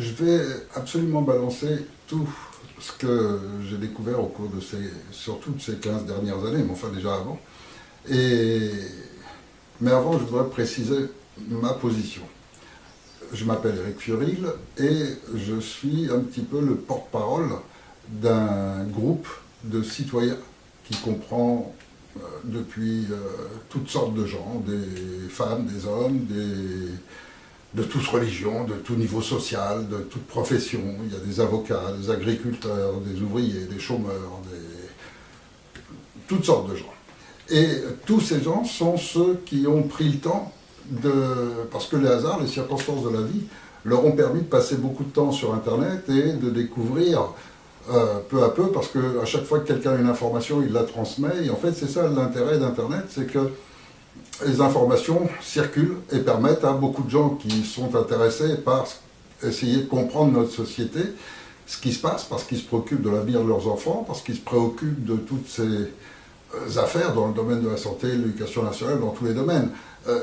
Je vais absolument balancer tout ce que j'ai découvert au cours de surtout de ces 15 dernières années, mais enfin déjà avant. Et, mais avant, je voudrais préciser ma position. Je m'appelle Eric Furil et je suis un petit peu le porte-parole d'un groupe de citoyens qui comprend depuis toutes sortes de gens, des femmes, des hommes, de toutes religions, de tout niveau social, de toute profession. Il y a des avocats, des agriculteurs, des ouvriers, des chômeurs, toutes sortes de gens. Et tous ces gens sont ceux qui ont pris le temps parce que les hasards, les circonstances de la vie, leur ont permis de passer beaucoup de temps sur Internet et de découvrir peu à peu, parce qu'à chaque fois que quelqu'un a une information, il la transmet. Et en fait, c'est ça l'intérêt d'Internet, c'est que les informations circulent et permettent à beaucoup de gens qui sont intéressés par essayer de comprendre notre société, ce qui se passe, parce qu'ils se préoccupent de l'avenir de leurs enfants, parce qu'ils se préoccupent de toutes ces affaires dans le domaine de la santé, l'éducation nationale, dans tous les domaines,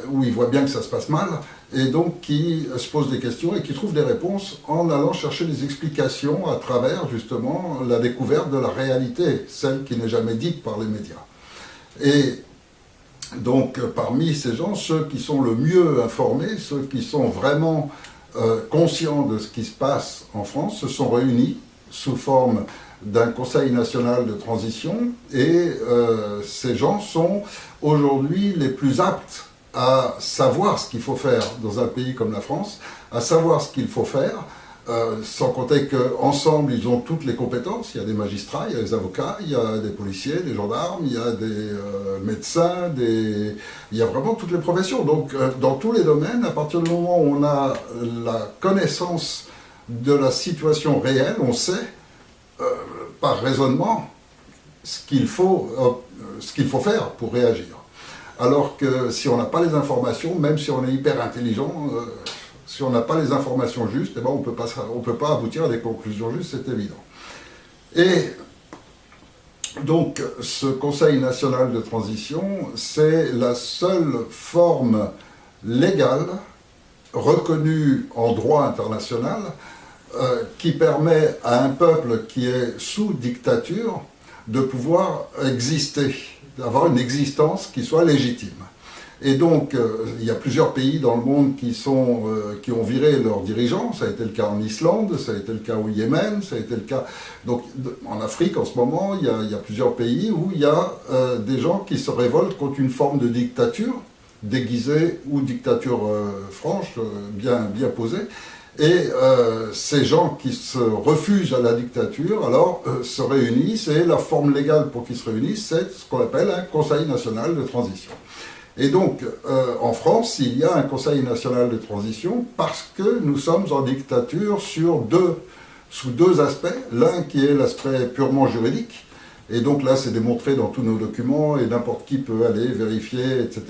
où ils voient bien que ça se passe mal, et donc qui se posent des questions et qui trouvent des réponses en allant chercher des explications à travers justement la découverte de la réalité, celle qui n'est jamais dite par les médias. Et donc parmi ces gens, ceux qui sont le mieux informés, ceux qui sont vraiment conscients de ce qui se passe en France, se sont réunis sous forme d'un conseil national de transition, et ces gens sont aujourd'hui les plus aptes à savoir ce qu'il faut faire dans un pays comme la France, à savoir ce qu'il faut faire, sans compter qu'ensemble ils ont toutes les compétences. Il y a des magistrats, il y a des avocats, il y a des policiers, des gendarmes, il y a des médecins, il y a vraiment toutes les professions. Donc dans tous les domaines, à partir du moment où on a la connaissance de la situation réelle, on sait par raisonnement ce qu'il faut faire pour réagir. Alors que si on n'a pas les informations, même si on est hyper intelligent, si on n'a pas les informations justes, eh ben on peut pas aboutir à des conclusions justes, c'est évident. Et donc ce Conseil national de transition, c'est la seule forme légale reconnue en droit international qui permet à un peuple qui est sous dictature de pouvoir exister, d'avoir une existence qui soit légitime. Et donc, il y a plusieurs pays dans le monde qui ont viré leurs dirigeants. Ça a été le cas en Islande, ça a été le cas au Yémen, ça a été le cas... Donc, en Afrique, en ce moment, il y a plusieurs pays où il y a des gens qui se révoltent contre une forme de dictature, déguisée ou dictature franche, bien posée. Et ces gens qui se refusent à la dictature, alors se réunissent, et la forme légale pour qu'ils se réunissent, c'est ce qu'on appelle un Conseil national de transition. Et donc, en France, il y a un Conseil national de transition parce que nous sommes en dictature sous deux aspects. L'un qui est l'aspect purement juridique, et donc là c'est démontré dans tous nos documents, et n'importe qui peut aller vérifier, etc.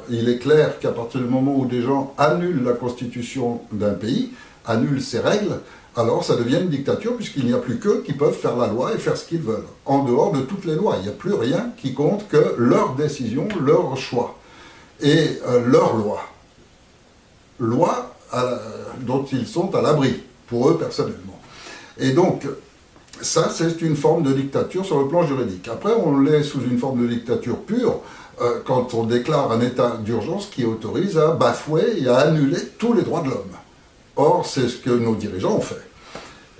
Il est clair qu'à partir du moment où des gens annulent la constitution d'un pays, annulent ses règles, alors ça devient une dictature, puisqu'il n'y a plus qu'eux qui peuvent faire la loi et faire ce qu'ils veulent. En dehors de toutes les lois, il n'y a plus rien qui compte que leur décision, leur choix. Et leur loi dont ils sont à l'abri, pour eux personnellement. Et donc, ça c'est une forme de dictature sur le plan juridique. Après, on l'est sous une forme de dictature pure, quand on déclare un état d'urgence qui autorise à bafouer et à annuler tous les droits de l'homme. Or, c'est ce que nos dirigeants ont fait.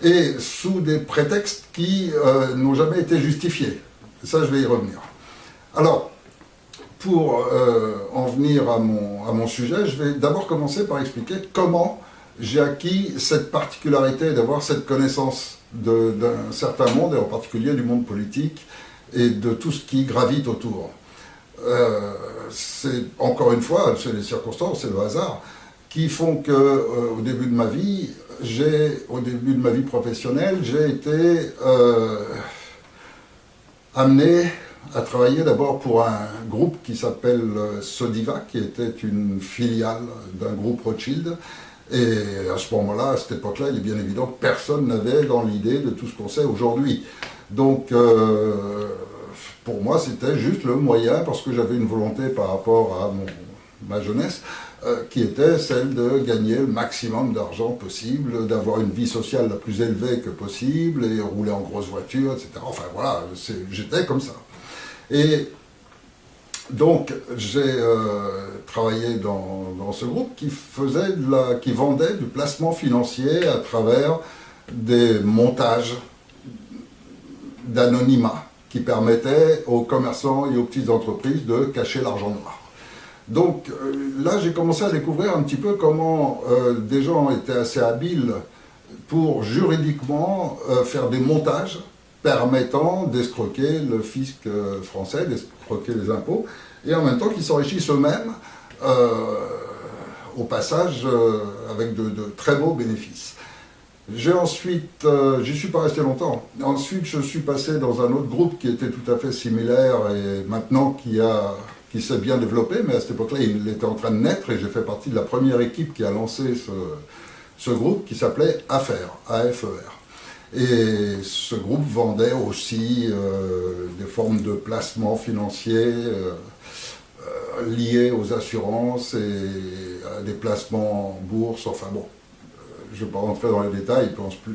Et sous des prétextes qui n'ont jamais été justifiés. Et ça, je vais y revenir. Alors, pour en venir à mon sujet, je vais d'abord commencer par expliquer comment j'ai acquis cette particularité d'avoir cette connaissance d'un certain monde, et en particulier du monde politique, et de tout ce qui gravite autour. C'est, encore une fois, c'est les circonstances, c'est le hasard, qui font que au début de ma vie professionnelle, j'ai été amené à travailler d'abord pour un groupe qui s'appelle Sodiva, qui était une filiale d'un groupe Rothschild. Et à ce moment-là, à cette époque-là, il est bien évident que personne n'avait dans l'idée de tout ce qu'on sait aujourd'hui. Donc, pour moi, c'était juste le moyen, parce que j'avais une volonté par rapport à ma jeunesse, qui était celle de gagner le maximum d'argent possible, d'avoir une vie sociale la plus élevée que possible, et rouler en grosse voiture, etc. Enfin voilà, j'étais comme ça. Et donc j'ai travaillé dans ce groupe qui vendait du placement financier à travers des montages d'anonymat qui permettaient aux commerçants et aux petites entreprises de cacher l'argent noir. Donc là, j'ai commencé à découvrir un petit peu comment des gens étaient assez habiles pour juridiquement faire des montages permettant d'escroquer le fisc français, d'escroquer les impôts, et en même temps qu'ils s'enrichissent eux-mêmes au passage avec de très beaux bénéfices. J'ai ensuite, j'y suis pas resté longtemps. Ensuite, je suis passé dans un autre groupe qui était tout à fait similaire et maintenant qui s'est bien développé, mais à cette époque-là, il était en train de naître et j'ai fait partie de la première équipe qui a lancé ce groupe qui s'appelait AFER, A-F-E-R. Et ce groupe vendait aussi des formes de placements financiers liés aux assurances et à des placements en bourse, enfin bon. Je ne vais pas rentrer dans les détails,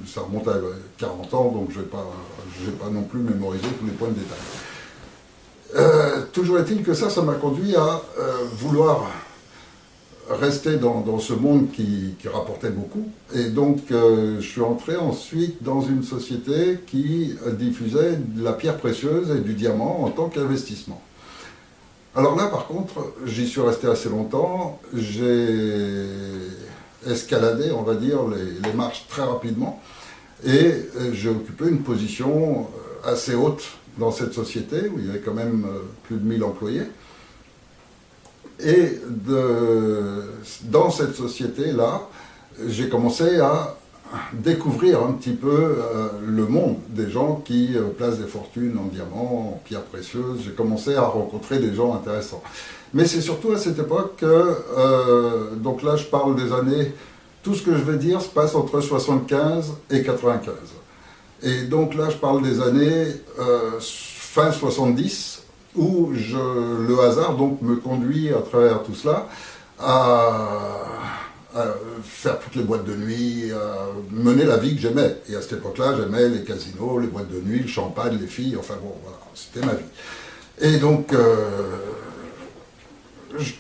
ça remonte à 40 ans, donc je ne vais pas non plus mémoriser tous les points de détail. Toujours est-il que ça m'a conduit à vouloir rester dans ce monde qui rapportait beaucoup. Et donc, je suis entré ensuite dans une société qui diffusait de la pierre précieuse et du diamant en tant qu'investissement. Alors là, par contre, j'y suis resté assez longtemps. J'ai escaladé, on va dire, les marches très rapidement. Et j'ai occupé une position assez haute dans cette société, où il y avait quand même plus de 1000 employés. Et dans cette société-là, j'ai commencé à découvrir un petit peu le monde des gens qui placent des fortunes en diamants, en pierres précieuses. J'ai commencé à rencontrer des gens intéressants. Mais c'est surtout à cette époque que, donc là je parle des années, tout ce que je vais dire se passe entre 75 et 95. Et donc là je parle des années fin 70, où le hasard donc me conduit à travers tout cela à faire toutes les boîtes de nuit, à mener la vie que j'aimais. Et à cette époque-là, j'aimais les casinos, les boîtes de nuit, le champagne, les filles, enfin bon, voilà, c'était ma vie. Et donc, je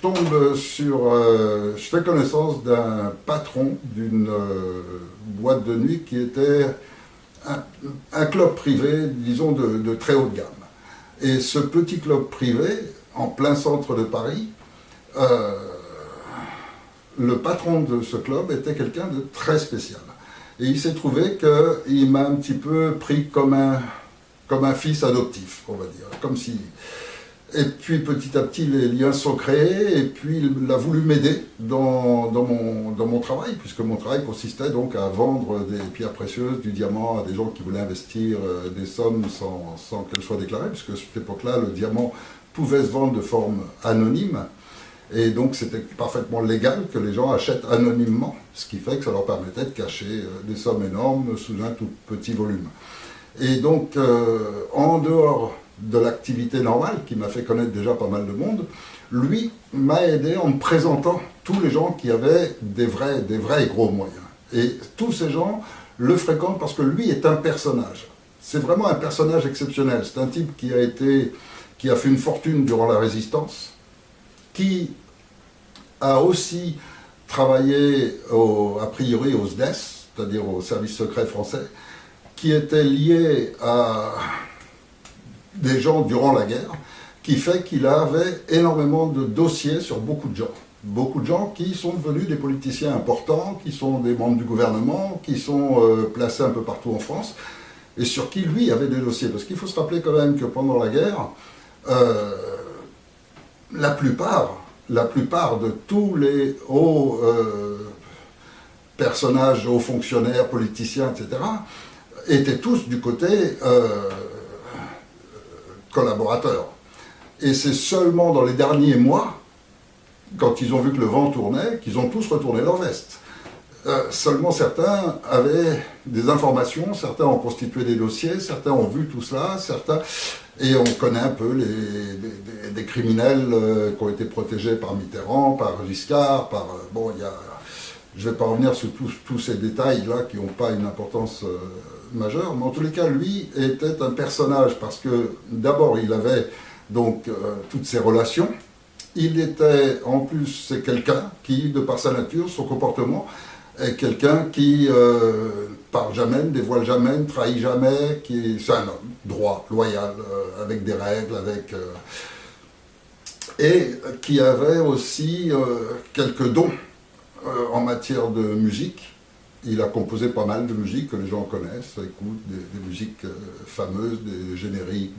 fais connaissance d'un patron d'une boîte de nuit qui était un club privé, disons, de très haut de gamme. Et ce petit club privé, en plein centre de Paris, le patron de ce club était quelqu'un de très spécial. Et il s'est trouvé qu'il m'a un petit peu pris comme un fils adoptif, on va dire. Comme si... Et puis petit à petit, les liens sont créés, et puis il a voulu m'aider dans mon travail, puisque mon travail consistait donc à vendre des pierres précieuses, du diamant, à des gens qui voulaient investir des sommes sans qu'elles soient déclarées, puisque à cette époque-là, le diamant pouvait se vendre de forme anonyme, et donc c'était parfaitement légal que les gens achètent anonymement, ce qui fait que ça leur permettait de cacher des sommes énormes sous un tout petit volume. Et donc, en dehors de l'activité normale, qui m'a fait connaître déjà pas mal de monde, lui m'a aidé en me présentant tous les gens qui avaient des vrais et gros moyens. Et tous ces gens le fréquentent parce que lui est un personnage. C'est vraiment un personnage exceptionnel. C'est un type qui a fait une fortune durant la Résistance, qui a aussi travaillé a priori au SDES, c'est-à-dire au service secret français, qui était lié à des gens durant la guerre, qui fait qu'il avait énormément de dossiers sur beaucoup de gens. Beaucoup de gens qui sont devenus des politiciens importants, qui sont des membres du gouvernement, qui sont placés un peu partout en France, et sur qui lui avait des dossiers. Parce qu'il faut se rappeler quand même que pendant la guerre, la plupart de tous les hauts personnages, hauts fonctionnaires, politiciens, etc., étaient tous du côté collaborateurs. Et c'est seulement dans les derniers mois, quand ils ont vu que le vent tournait, qu'ils ont tous retourné leur veste. Seulement certains avaient des informations, certains ont constitué des dossiers, certains ont vu tout cela, certains... Et on connaît un peu des criminels qui ont été protégés par Mitterrand, par Giscard, par... bon, je ne vais pas revenir sur tous ces détails-là qui n'ont pas une importance majeure, mais en tous les cas, lui était un personnage parce que d'abord, il avait donc toutes ces relations. Il était, en plus, c'est quelqu'un qui, de par sa nature, son comportement, est quelqu'un qui parle jamais, ne dévoile jamais, ne trahit jamais, c'est un homme droit, loyal, avec des règles, et qui avait aussi quelques dons en matière de musique. Il a composé pas mal de musique que les gens connaissent, écoutent, des musiques fameuses, des génériques,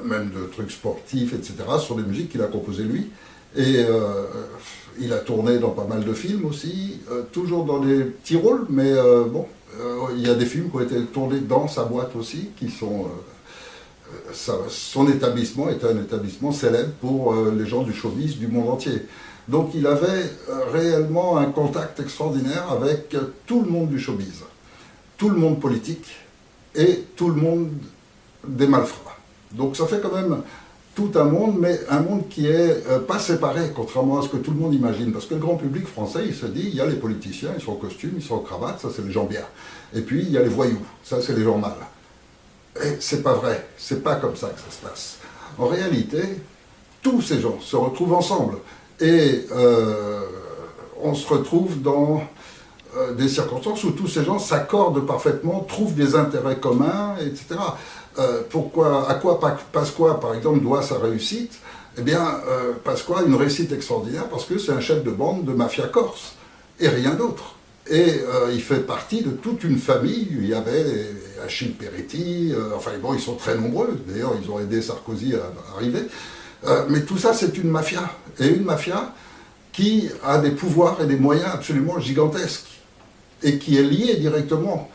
même de trucs sportifs, etc. Ce sont des musiques qu'il a composées lui. Et il a tourné dans pas mal de films aussi, toujours dans des petits rôles, mais bon, il y a des films qui ont été tournés dans sa boîte aussi, qui sont... son établissement est un établissement célèbre pour les gens du showbiz du monde entier. Donc il avait réellement un contact extraordinaire avec tout le monde du showbiz, tout le monde politique et tout le monde des malfrats. Donc ça fait quand même tout un monde, mais un monde qui est pas séparé, contrairement à ce que tout le monde imagine. Parce que le grand public français, il se dit, il y a les politiciens, ils sont en costume, ils sont en cravate, ça c'est les gens bien. Et puis il y a les voyous, ça c'est les gens mal. Et c'est pas vrai, c'est pas comme ça que ça se passe. En réalité, tous ces gens se retrouvent ensemble. Et on se retrouve dans des circonstances où tous ces gens s'accordent parfaitement, trouvent des intérêts communs, etc. À quoi Pasqua, par exemple, doit sa réussite? Eh bien, Pasqua a une réussite extraordinaire parce que c'est un chef de bande de mafia corse, et rien d'autre. Et il fait partie de toute une famille. Il y avait Achille Peretti, enfin bon, ils sont très nombreux, d'ailleurs ils ont aidé Sarkozy à arriver. Mais tout ça, c'est une mafia. Et une mafia qui a des pouvoirs et des moyens absolument gigantesques. Et qui est liée directement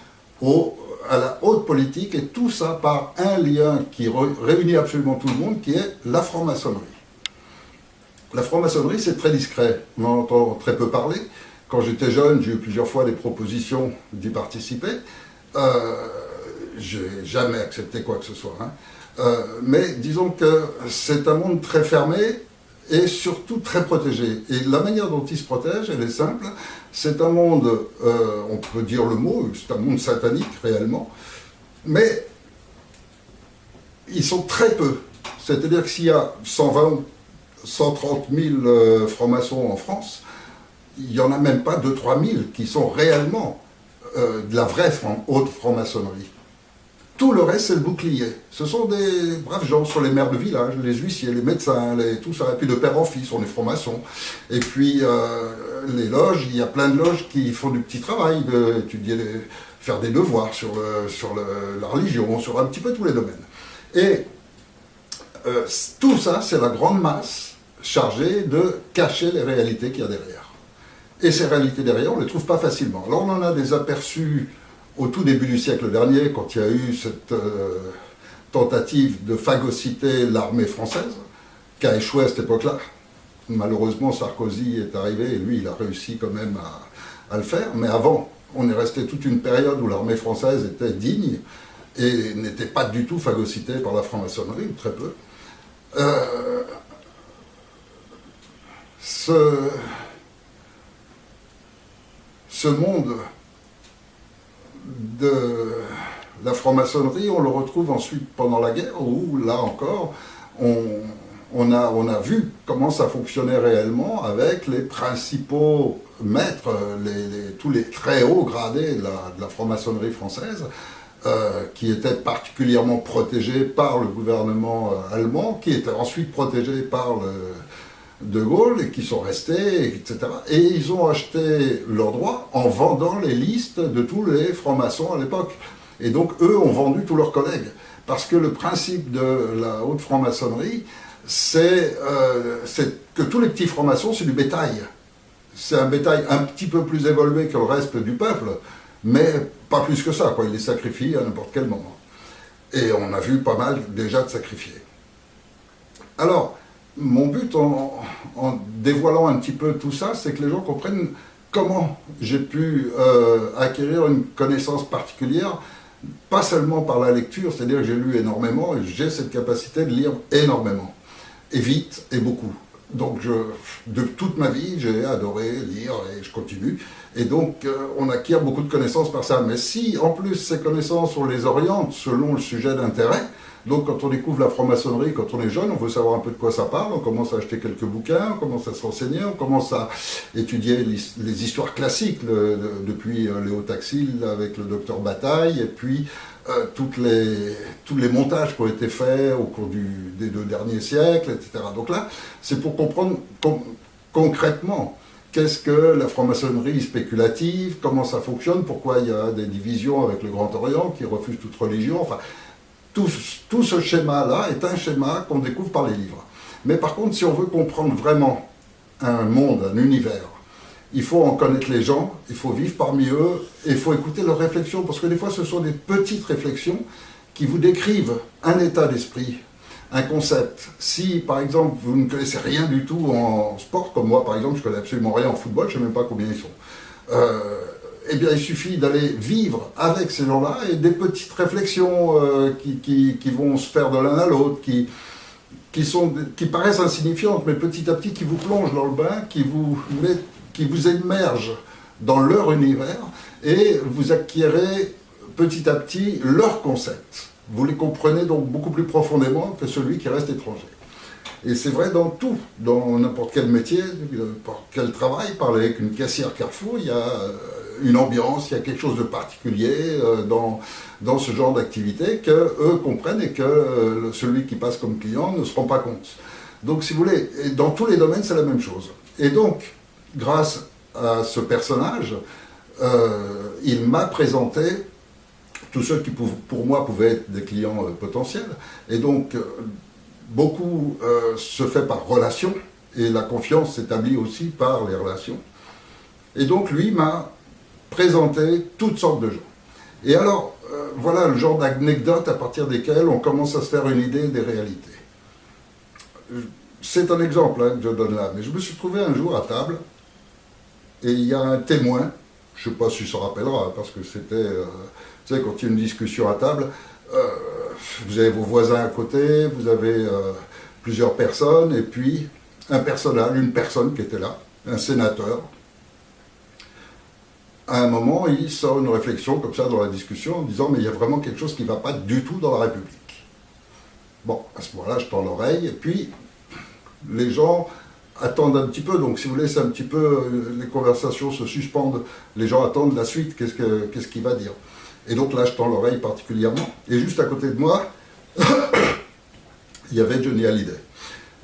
à la haute politique. Et tout ça par un lien qui réunit absolument tout le monde, qui est la franc-maçonnerie. La franc-maçonnerie, c'est très discret. On en entend très peu parler. Quand j'étais jeune, j'ai eu plusieurs fois des propositions d'y participer. Je n'ai jamais accepté quoi que ce soit. Mais disons que c'est un monde très fermé et surtout très protégé. Et la manière dont il se protège, elle est simple. C'est un monde, on peut dire le mot, c'est un monde satanique réellement, mais ils sont très peu. C'est-à-dire que s'il y a 120, 130 000 francs-maçons en France, il n'y en a même pas 2-3 000 qui sont réellement de la vraie haute franc-maçonnerie. Tout le reste, c'est le bouclier. Ce sont des braves gens, ce sont les maires de village, les huissiers, les médecins, tout ça. Et puis de père en fils, on est francs-maçons. Et puis les loges, il y a plein de loges qui font du petit travail, d'étudier, faire des devoirs sur la religion, sur un petit peu tous les domaines. Et tout ça, c'est la grande masse chargée de cacher les réalités qu'il y a derrière. Et ces réalités derrière, on ne les trouve pas facilement. Alors on en a des aperçus au tout début du siècle dernier, quand il y a eu cette tentative de phagocyter l'armée française, qui a échoué à cette époque-là. Malheureusement, Sarkozy est arrivé et lui, il a réussi quand même à le faire. Mais avant, on est resté toute une période où l'armée française était digne et n'était pas du tout phagocytée par la franc-maçonnerie, ou très peu. Ce monde de la franc-maçonnerie, on le retrouve ensuite pendant la guerre, où là encore, on a vu comment ça fonctionnait réellement avec les principaux maîtres, tous les très hauts gradés de la franc-maçonnerie française, qui étaient particulièrement protégés par le gouvernement allemand, qui étaient ensuite protégés par De Gaulle, et qui sont restés, etc. Et ils ont acheté leurs droits en vendant les listes de tous les francs-maçons à l'époque. Et donc, eux ont vendu tous leurs collègues. Parce que le principe de la haute franc-maçonnerie, c'est que tous les petits francs-maçons, c'est du bétail. C'est un bétail un petit peu plus évolué que le reste du peuple, mais pas plus que ça, quoi. Ils les sacrifient à n'importe quel moment. Et on a vu pas mal déjà de sacrifiés. Alors, mon but en dévoilant un petit peu tout ça, c'est que les gens comprennent comment j'ai pu acquérir une connaissance particulière pas seulement par la lecture, c'est-à-dire que j'ai lu énormément et j'ai cette capacité de lire énormément, et vite, et beaucoup. Donc, de toute ma vie, j'ai adoré lire et je continue. Et donc, on acquiert beaucoup de connaissances par ça. Mais si, en plus, ces connaissances, on les oriente selon le sujet d'intérêt, donc quand on découvre la franc-maçonnerie, quand on est jeune, on veut savoir un peu de quoi ça parle, on commence à acheter quelques bouquins, on commence à se renseigner, on commence à étudier les histoires classiques, depuis Léo Taxil avec le docteur Bataille, et puis tous les montages qui ont été faits au cours des 2 derniers siècles, etc. Donc là, c'est pour comprendre concrètement qu'est-ce que la franc-maçonnerie spéculative, comment ça fonctionne, pourquoi il y a des divisions avec le Grand Orient qui refuse toute religion, enfin, tout ce schéma-là est un schéma qu'on découvre par les livres. Mais par contre, si on veut comprendre vraiment un monde, un univers, il faut en connaître les gens, il faut vivre parmi eux, et il faut écouter leurs réflexions, parce que des fois ce sont des petites réflexions qui vous décrivent un état d'esprit, un concept. Si par exemple vous ne connaissez rien du tout en sport, comme moi par exemple, je ne connais absolument rien en football, je ne sais même pas combien ils sont. Eh bien, il suffit d'aller vivre avec ces gens-là et des petites réflexions qui vont se faire de l'un à l'autre, qui paraissent insignifiantes, mais petit à petit qui vous plongent dans le bain, qui vous immergent dans leur univers et vous acquérez petit à petit leur concept. Vous les comprenez donc beaucoup plus profondément que celui qui reste étranger. Et c'est vrai dans tout, dans n'importe quel métier, quel travail, parler avec une caissière Carrefour, il y a une ambiance, il y a quelque chose de particulier dans ce genre d'activité qu'eux comprennent et que celui qui passe comme client ne se rend pas compte. Donc si vous voulez, dans tous les domaines c'est la même chose. Et donc, grâce à ce personnage, il m'a présenté tous ceux qui pour moi pouvaient être des clients potentiels. Et donc, beaucoup se fait par relation, et la confiance s'établit aussi par les relations. Et donc lui m'a présenté toutes sortes de gens. Et alors, voilà le genre d'anecdotes à partir desquelles on commence à se faire une idée des réalités. C'est un exemple que je donne là, mais je me suis trouvé un jour à table, et il y a un témoin, je ne sais pas s'il se rappellera, parce que c'était, tu sais, quand il y a une discussion à table, vous avez vos voisins à côté, vous avez plusieurs personnes, et puis un personnage, une personne qui était là, un sénateur. À un moment, il sort une réflexion comme ça dans la discussion en disant « mais il y a vraiment quelque chose qui ne va pas du tout dans la République ». Bon, à ce moment-là, je tends l'oreille, et puis les gens attendent un petit peu, donc si vous voulez, c'est un petit peu, les conversations se suspendent, les gens attendent la suite, qu'est-ce qu'il va dire. Et donc là, je tends l'oreille particulièrement, et juste à côté de moi, il y avait Johnny Hallyday.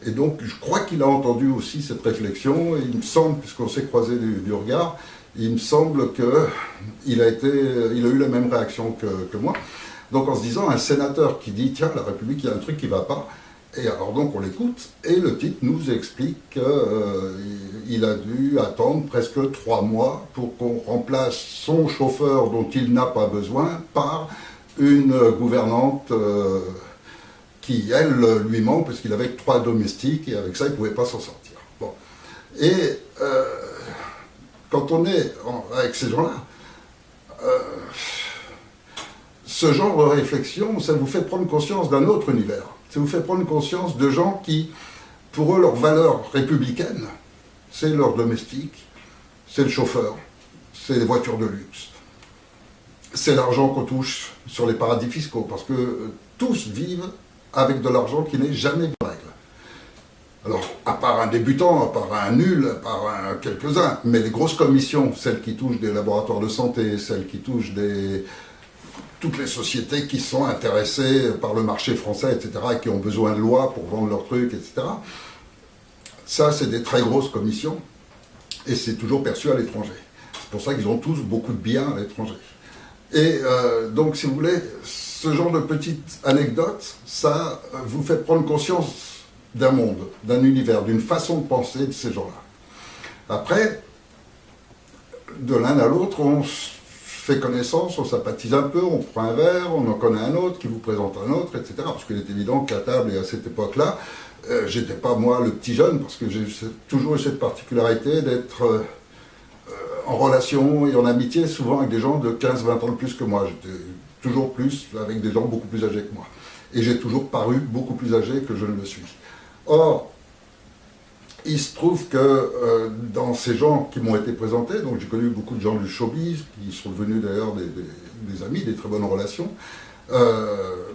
Et donc, je crois qu'il a entendu aussi cette réflexion, et il me semble, puisqu'on s'est croisé du regard, il me semble qu'il a eu la même réaction que moi. Donc en se disant, un sénateur qui dit, tiens, la République, il y a un truc qui ne va pas, et alors donc on l'écoute, et le titre nous explique qu'il a dû attendre presque 3 mois pour qu'on remplace son chauffeur dont il n'a pas besoin par une gouvernante qui, elle, lui manque parce qu'il avait 3 domestiques et avec ça il ne pouvait pas s'en sortir. Bon. Et quand on est avec ces gens-là, ce genre de réflexion, ça vous fait prendre conscience d'un autre univers. Ça vous fait prendre conscience de gens qui, pour eux, leur valeur républicaine, c'est leur domestique, c'est le chauffeur, c'est les voitures de luxe, c'est l'argent qu'on touche sur les paradis fiscaux, parce que tous vivent avec de l'argent qui n'est jamais de règle. Alors, à part un débutant, à part un nul, à part quelques-uns, mais les grosses commissions, celles qui touchent des laboratoires de santé, celles qui touchent toutes les sociétés qui sont intéressées par le marché français, etc., et qui ont besoin de lois pour vendre leurs trucs, etc., ça, c'est des très grosses commissions, et c'est toujours perçu à l'étranger. C'est pour ça qu'ils ont tous beaucoup de biens à l'étranger. Et donc, si vous voulez, ce genre de petites anecdotes, ça vous fait prendre conscience d'un monde, d'un univers, d'une façon de penser de ces gens-là. Après, de l'un à l'autre, on fait connaissance, on sympathise un peu, on prend un verre, on en connaît un autre, qui vous présente un autre, etc. Parce qu'il est évident qu'à table et à cette époque-là, j'étais pas moi le petit jeune, parce que j'ai toujours eu cette particularité d'être en relation et en amitié, souvent avec des gens de 15-20 ans de plus que moi. J'étais toujours plus avec des gens beaucoup plus âgés que moi. Et j'ai toujours paru beaucoup plus âgé que je ne le suis. Or, il se trouve que dans ces gens qui m'ont été présentés, donc j'ai connu beaucoup de gens du showbiz, qui sont devenus d'ailleurs des amis, des très bonnes relations,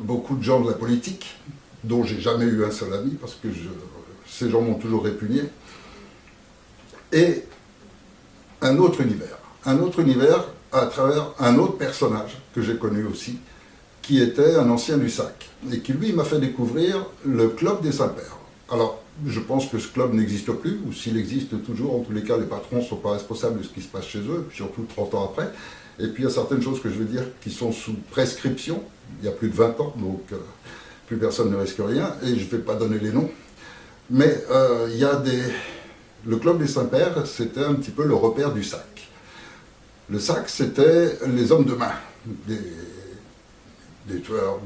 beaucoup de gens de la politique, dont j'ai jamais eu un seul ami, parce que ces gens m'ont toujours répugné, et un autre univers à travers un autre personnage que j'ai connu aussi, qui était un ancien du SAC, et qui lui m'a fait découvrir le club des Saints-Pères. Alors, je pense que ce club n'existe plus, ou s'il existe toujours, en tous les cas, les patrons ne sont pas responsables de ce qui se passe chez eux, surtout 30 ans après. Et puis il y a certaines choses que je veux dire qui sont sous prescription, il y a plus de 20 ans, donc plus personne ne risque rien, et je ne vais pas donner les noms. Mais il y a le club des Saints-Pères, c'était un petit peu le repère du SAC. Le SAC, c'était les hommes de main, des tueurs,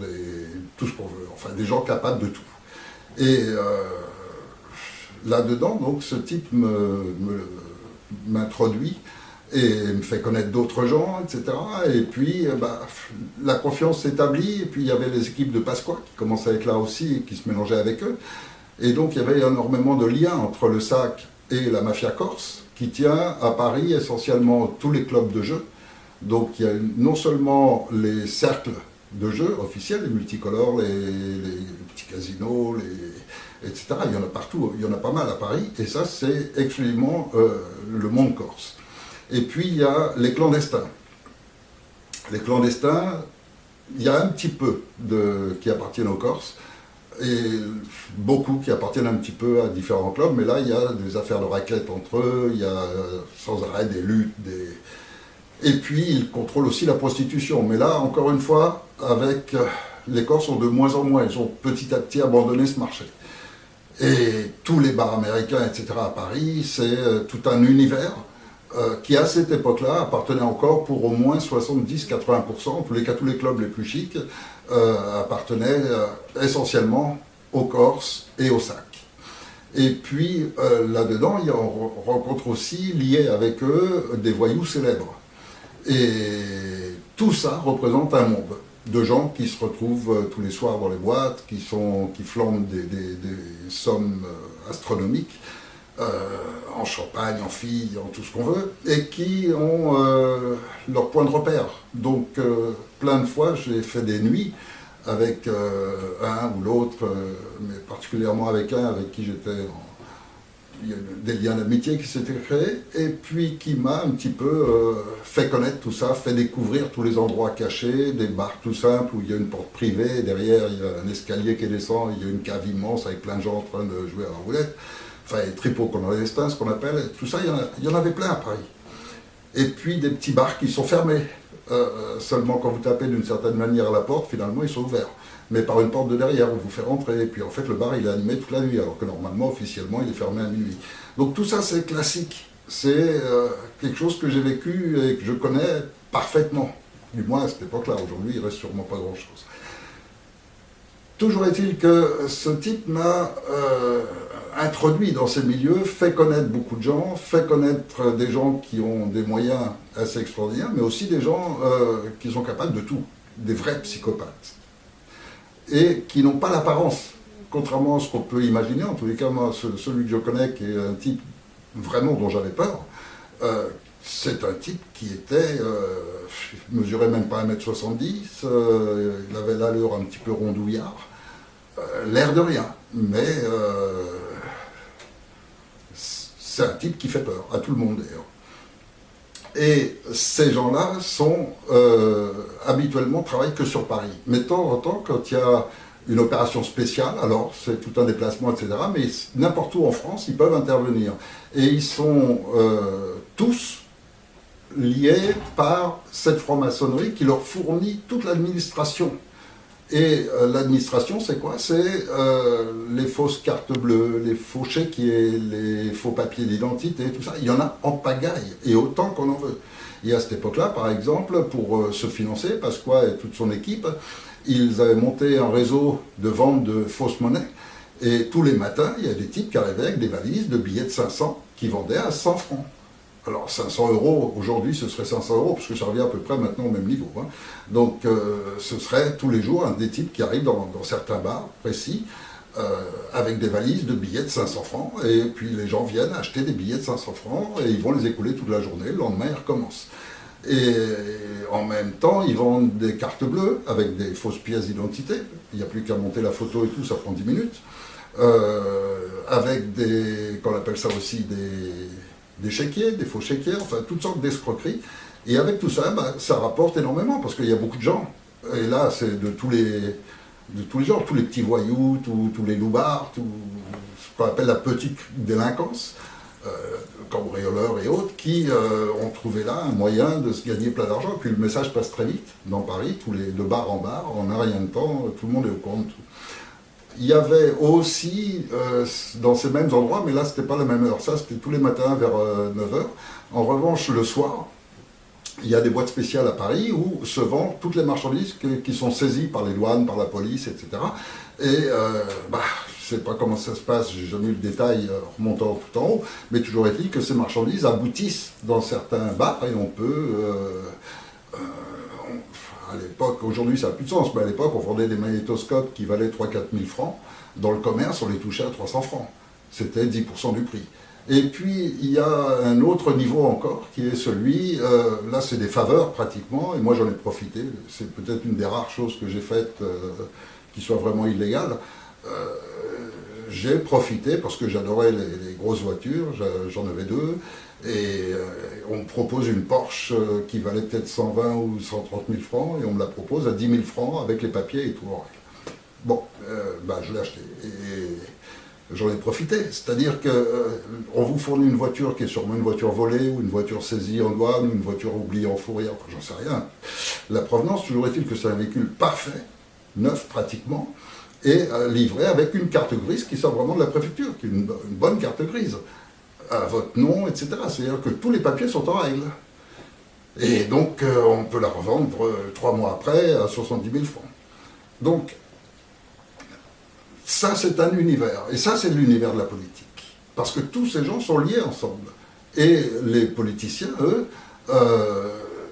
tout ce qu'on veut, enfin des gens capables de tout. Et là-dedans, donc, ce type m'introduit et me fait connaître d'autres gens, etc. Et puis, la confiance s'établit, et puis il y avait les équipes de Pasqua qui commençaient à être là aussi et qui se mélangeaient avec eux. Et donc, il y avait énormément de liens entre le SAC et la mafia corse, qui tient à Paris essentiellement tous les clubs de jeu. Donc, il y a non seulement les cercles de jeux officiels, les multicolores, les petits casinos, etc. Il y en a partout, il y en a pas mal à Paris, et ça c'est exclusivement le monde corse. Et puis il y a les clandestins. Les clandestins, il y a un petit peu qui appartiennent aux Corses, et beaucoup qui appartiennent un petit peu à différents clubs, mais là il y a des affaires de raquettes entre eux, il y a sans arrêt des luttes, et puis ils contrôlent aussi la prostitution. Mais là, encore une fois, avec les Corses sont de moins en moins, ils ont petit à petit abandonné ce marché. Et tous les bars américains, etc. à Paris, c'est tout un univers qui à cette époque-là appartenait encore pour au moins 70-80%, en tous les cas tous les clubs les plus chics, appartenaient essentiellement aux Corses et au SAC. Et puis là-dedans, on rencontre aussi, liés avec eux, des voyous célèbres. Et tout ça représente un monde de gens qui se retrouvent tous les soirs dans les boîtes, qui flambent des sommes astronomiques, en champagne, en filles, en tout ce qu'on veut, et qui ont leur point de repère. Donc plein de fois, j'ai fait des nuits avec un ou l'autre, mais particulièrement avec un avec qui il y a des liens d'amitié qui s'étaient créés, et puis qui m'a un petit peu fait connaître tout ça, fait découvrir tous les endroits cachés, des bars tout simples où il y a une porte privée, derrière il y a un escalier qui descend, il y a une cave immense avec plein de gens en train de jouer à la roulette, enfin les tripots clandestins, ce qu'on appelle, tout ça, il y en avait plein à Paris. Et puis des petits bars qui sont fermés, seulement quand vous tapez d'une certaine manière à la porte, finalement ils sont ouverts. Mais par une porte de derrière, on vous fait rentrer, et puis en fait le bar il est animé toute la nuit, alors que normalement, officiellement, il est fermé à minuit. Donc tout ça c'est classique, c'est quelque chose que j'ai vécu et que je connais parfaitement, du moins à cette époque-là. Aujourd'hui il ne reste sûrement pas grand-chose. Toujours est-il que ce type m'a introduit dans ces milieux, fait connaître beaucoup de gens, fait connaître des gens qui ont des moyens assez extraordinaires, mais aussi des gens qui sont capables de tout, des vrais psychopathes. Et qui n'ont pas l'apparence, contrairement à ce qu'on peut imaginer. En tous les cas, moi, celui que je connais, qui est un type vraiment dont j'avais peur, c'est un type qui était, il mesurait même pas 1m70, il avait l'allure un petit peu rondouillard, l'air de rien, mais c'est un type qui fait peur, à tout le monde d'ailleurs. Et ces gens-là habituellement travaillent que sur Paris. Mais de temps en temps, quand il y a une opération spéciale, alors c'est tout un déplacement, etc. Mais n'importe où en France, ils peuvent intervenir. Et ils sont tous liés par cette franc-maçonnerie qui leur fournit toute l'administration. Et l'administration, c'est quoi? C'est les fausses cartes bleues, les faux chéquiers, les faux papiers d'identité, tout ça. Il y en a en pagaille, et autant qu'on en veut. Et à cette époque-là, par exemple, pour se financer, Pasqua et toute son équipe, ils avaient monté un réseau de vente de fausses monnaies. Et tous les matins, il y a des types qui arrivaient avec des valises de billets de 500 qui vendaient à 100 francs. Alors 500 euros, aujourd'hui ce serait 500 euros, parce que ça revient à peu près maintenant au même niveau. Hein. Donc ce serait tous les jours un des types qui arrive dans certains bars précis, avec des valises de billets de 500 francs, et puis les gens viennent acheter des billets de 500 francs, et ils vont les écouler toute la journée, le lendemain ils recommencent. Et en même temps, ils vendent des cartes bleues avec des fausses pièces d'identité. Il n'y a plus qu'à monter la photo et tout, ça prend 10 minutes. Avec des, qu'on appelle ça aussi des chéquiers, des faux chéquiers, enfin toutes sortes d'escroqueries. Et avec tout ça, bah, ça rapporte énormément parce qu'il y a beaucoup de gens. Et là, c'est de tous les genres, tous les petits voyous, tous les loupards, tout ce qu'on appelle la petite délinquance, cambrioleurs et autres, qui ont trouvé là un moyen de se gagner plein d'argent. Et puis le message passe très vite dans Paris, de bar en bar, en un rien de temps, tout le monde est au courant de tout. Il y avait aussi, dans ces mêmes endroits, mais là c'était pas la même heure, ça c'était tous les matins vers 9 heures. En revanche, le soir, il y a des boîtes spéciales à Paris où se vendent toutes les marchandises qui sont saisies par les douanes, par la police, etc. Et bah, je ne sais pas comment ça se passe, j'ai jamais eu le détail remontant tout en haut, mais toujours est-il que ces marchandises aboutissent dans certains bars et on peut... à l'époque, aujourd'hui ça n'a plus de sens, mais à l'époque on vendait des magnétoscopes qui valaient 3-4 000 francs. Dans le commerce, on les touchait à 300 francs. C'était 10% du prix. Et puis, il y a un autre niveau encore, qui est celui, là c'est des faveurs pratiquement, et moi j'en ai profité, c'est peut-être une des rares choses que j'ai faites qui soit vraiment illégale. J'ai profité, parce que j'adorais les grosses voitures, j'en avais deux, et on me propose une Porsche qui valait peut-être 120 ou 130 000 francs, et on me la propose à 10 000 francs avec les papiers et tout. Bon, bah, je l'ai acheté. Et j'en ai profité. C'est-à-dire qu'on vous fournit une voiture qui est sûrement une voiture volée, ou une voiture saisie en douane, ou une voiture oubliée en fourrière, enfin j'en sais rien. La provenance, toujours est-il que c'est un véhicule parfait, neuf pratiquement, et livré avec une carte grise qui sort vraiment de la préfecture, qui est une bonne carte grise, à votre nom, etc. C'est-à-dire que tous les papiers sont en règle. Et donc on peut la revendre 3 mois après à 70 000 francs. Donc, ça, c'est un univers. Et ça, c'est l'univers de la politique. Parce que tous ces gens sont liés ensemble. Et les politiciens, eux,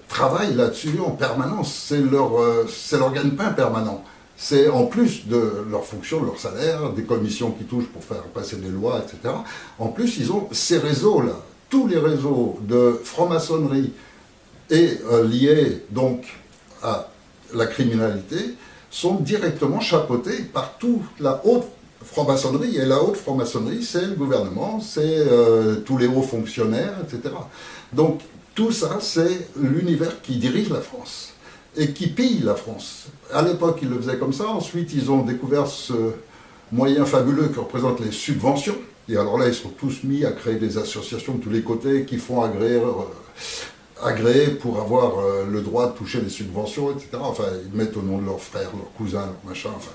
travaillent là-dessus en permanence. C'est leur gagne-pain permanent. C'est en plus de leur fonction, de leur salaire, des commissions qui touchent pour faire passer des lois, etc. En plus, ils ont ces réseaux-là. Tous les réseaux de franc-maçonnerie et liés donc à la criminalité sont directement chapeautés par toute la haute franc-maçonnerie. Et la haute franc-maçonnerie, c'est le gouvernement, c'est tous les hauts fonctionnaires, etc. Donc tout ça, c'est l'univers qui dirige la France et qui pille la France. À l'époque, ils le faisaient comme ça. Ensuite, ils ont découvert ce moyen fabuleux que représentent les subventions. Et alors là, ils sont tous mis à créer des associations de tous les côtés qui font agréés pour avoir le droit de toucher les subventions, etc. Enfin, ils mettent au nom de leurs frères, leurs cousins, leurs machins, enfin.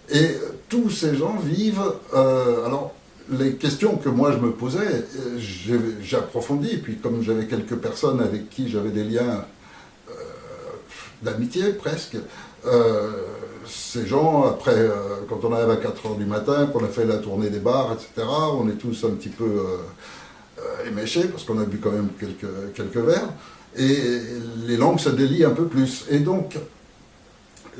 Et tous ces gens vivent... alors, les questions que moi je me posais, j'ai approfondi, et puis comme j'avais quelques personnes avec qui j'avais des liens d'amitié presque, ces gens, après, quand on arrive à 4 h du matin, qu'on a fait la tournée des bars, etc., on est tous un petit peu... éméché, parce qu'on a bu quand même quelques verres, et les langues se délient un peu plus. Et donc,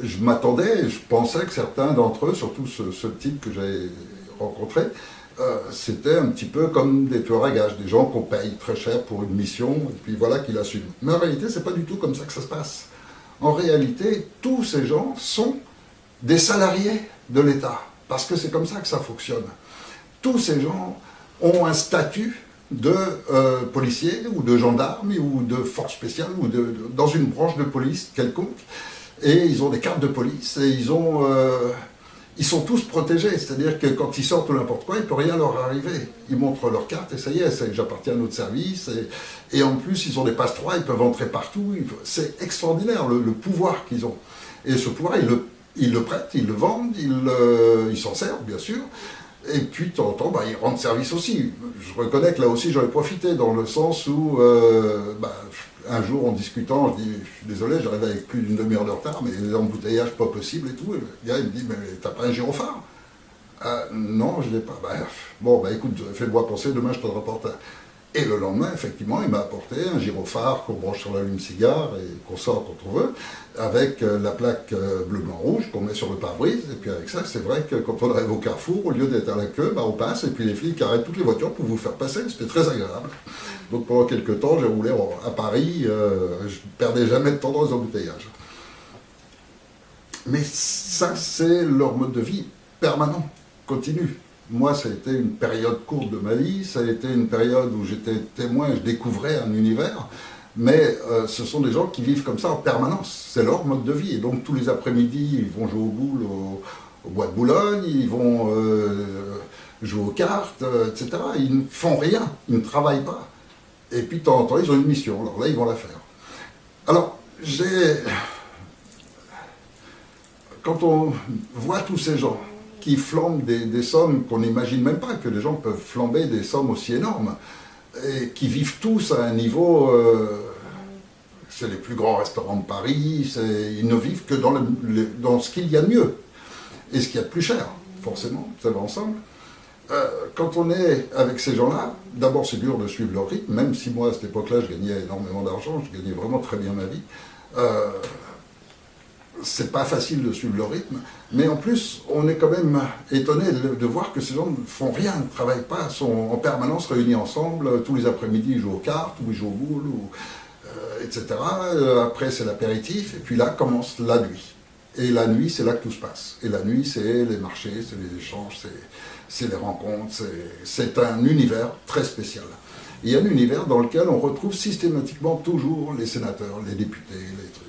je m'attendais, je pensais que certains d'entre eux, surtout ce type que j'ai rencontré, c'était un petit peu comme des tueurs à gages, des gens qu'on paye très cher pour une mission, et puis voilà qu'ils l'assument. Mais en réalité, c'est pas du tout comme ça que ça se passe. En réalité, tous ces gens sont des salariés de l'État, parce que c'est comme ça que ça fonctionne. Tous ces gens ont un statut de policiers ou de gendarmes ou de forces spéciales ou dans une branche de police quelconque, et ils ont des cartes de police et ils sont tous protégés, c'est-à-dire que quand ils sortent n'importe quoi, il ne peut rien leur arriver. Ils montrent leur carte et ça y est, j'appartiens à notre service, et en plus ils ont des passe-droits, ils peuvent entrer partout, c'est extraordinaire le pouvoir qu'ils ont. Et ce pouvoir, ils le prêtent, ils le vendent, ils s'en servent bien sûr. Et puis, de temps en temps, ils rendent service aussi. Je reconnais que là aussi, j'en ai profité, dans le sens où, un jour, en discutant, je dis, je suis désolé, j'arrive avec plus d'une demi-heure de retard, mais les embouteillages, pas possible et tout. Et le gars, il me dit, mais t'as pas un gyrophare? Non, je l'ai pas. Bon, écoute, fais-moi penser, demain, je te rapporte un. Et le lendemain, effectivement, il m'a apporté un gyrophare qu'on branche sur l'allume-cigare et qu'on sort quand on veut, avec la plaque bleu-blanc-rouge qu'on met sur le pare-brise. Et puis avec ça, c'est vrai que quand on arrive au carrefour, au lieu d'être à la queue, on passe et puis les flics arrêtent toutes les voitures pour vous faire passer. C'était très agréable. Donc pendant quelques temps, j'ai roulé à Paris. Je ne perdais jamais de temps dans les embouteillages. Mais ça, c'est leur mode de vie permanent, continu. Moi, ça a été une période courte de ma vie, ça a été une période où j'étais témoin, je découvrais un univers, mais ce sont des gens qui vivent comme ça en permanence, c'est leur mode de vie. Et donc tous les après-midi, ils vont jouer au boule au bois de Boulogne, ils vont jouer aux cartes, etc. Ils ne font rien, ils ne travaillent pas. Et puis de temps en temps, ils ont une mission, alors là, ils vont la faire. Alors, quand on voit tous ces gens qui flambent des sommes qu'on n'imagine même pas, que les gens peuvent flamber des sommes aussi énormes, et qui vivent tous à un niveau... c'est les plus grands restaurants de Paris, ils ne vivent que dans ce qu'il y a de mieux, et ce qu'il y a de plus cher, forcément, ça va ensemble. Quand on est avec ces gens-là, d'abord c'est dur de suivre leur rythme, même si moi à cette époque-là je gagnais énormément d'argent, je gagnais vraiment très bien ma vie. C'est pas facile de suivre leur rythme, mais en plus, on est quand même étonné de voir que ces gens ne font rien, ne travaillent pas, sont en permanence réunis ensemble, tous les après-midi ils jouent aux cartes, ou ils jouent au boule, etc. Après c'est l'apéritif, et puis là commence la nuit. Et la nuit, c'est là que tout se passe. Et la nuit, c'est les marchés, c'est les échanges, c'est les rencontres, c'est un univers très spécial. Il y a un univers dans lequel on retrouve systématiquement toujours les sénateurs, les députés, les trucs.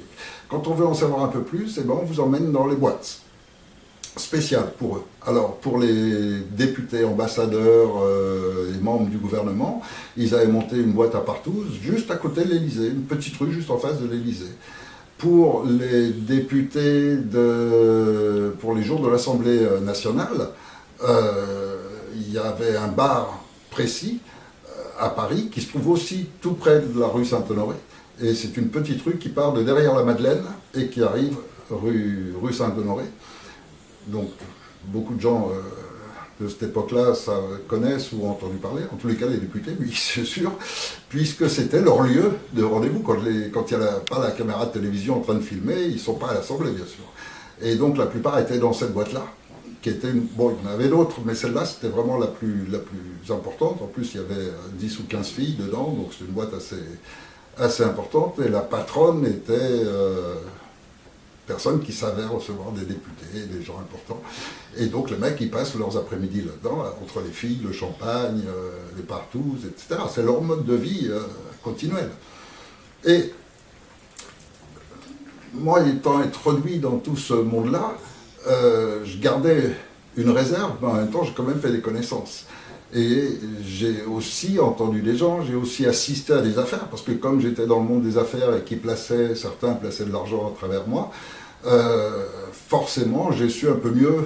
Quand on veut en savoir un peu plus, eh ben on vous emmène dans les boîtes spéciales pour eux. Alors, pour les députés, ambassadeurs et membres du gouvernement, ils avaient monté une boîte à Partouze, juste à côté de l'Élysée, une petite rue juste en face de l'Élysée. Pour les députés, pour les jours de l'Assemblée nationale, il y avait un bar précis à Paris qui se trouve aussi tout près de la rue Saint-Honoré. Et c'est une petite rue qui part de derrière la Madeleine et qui arrive rue Saint-Honoré. Donc beaucoup de gens de cette époque-là ça connaissent ou ont entendu parler, en tous les cas les députés, oui c'est sûr, puisque c'était leur lieu de rendez-vous. Quand il n'y a pas la caméra de télévision en train de filmer, ils ne sont pas à l'Assemblée bien sûr. Et donc la plupart étaient dans cette boîte-là, qui était bon, il y en avait d'autres, mais celle-là c'était vraiment la plus importante. En plus il y avait 10 ou 15 filles dedans, donc c'est une boîte assez importante, et la patronne était personne qui savait recevoir des députés, des gens importants. Et donc les mecs ils passent leurs après-midi là-dedans, entre les filles, le champagne, les partouzes, etc. C'est leur mode de vie continuel. Et moi étant introduit dans tout ce monde-là, je gardais une réserve, mais en même temps j'ai quand même fait des connaissances. Et j'ai aussi entendu des gens, j'ai aussi assisté à des affaires, parce que comme j'étais dans le monde des affaires et certains plaçaient de l'argent à travers moi, forcément j'ai su un peu mieux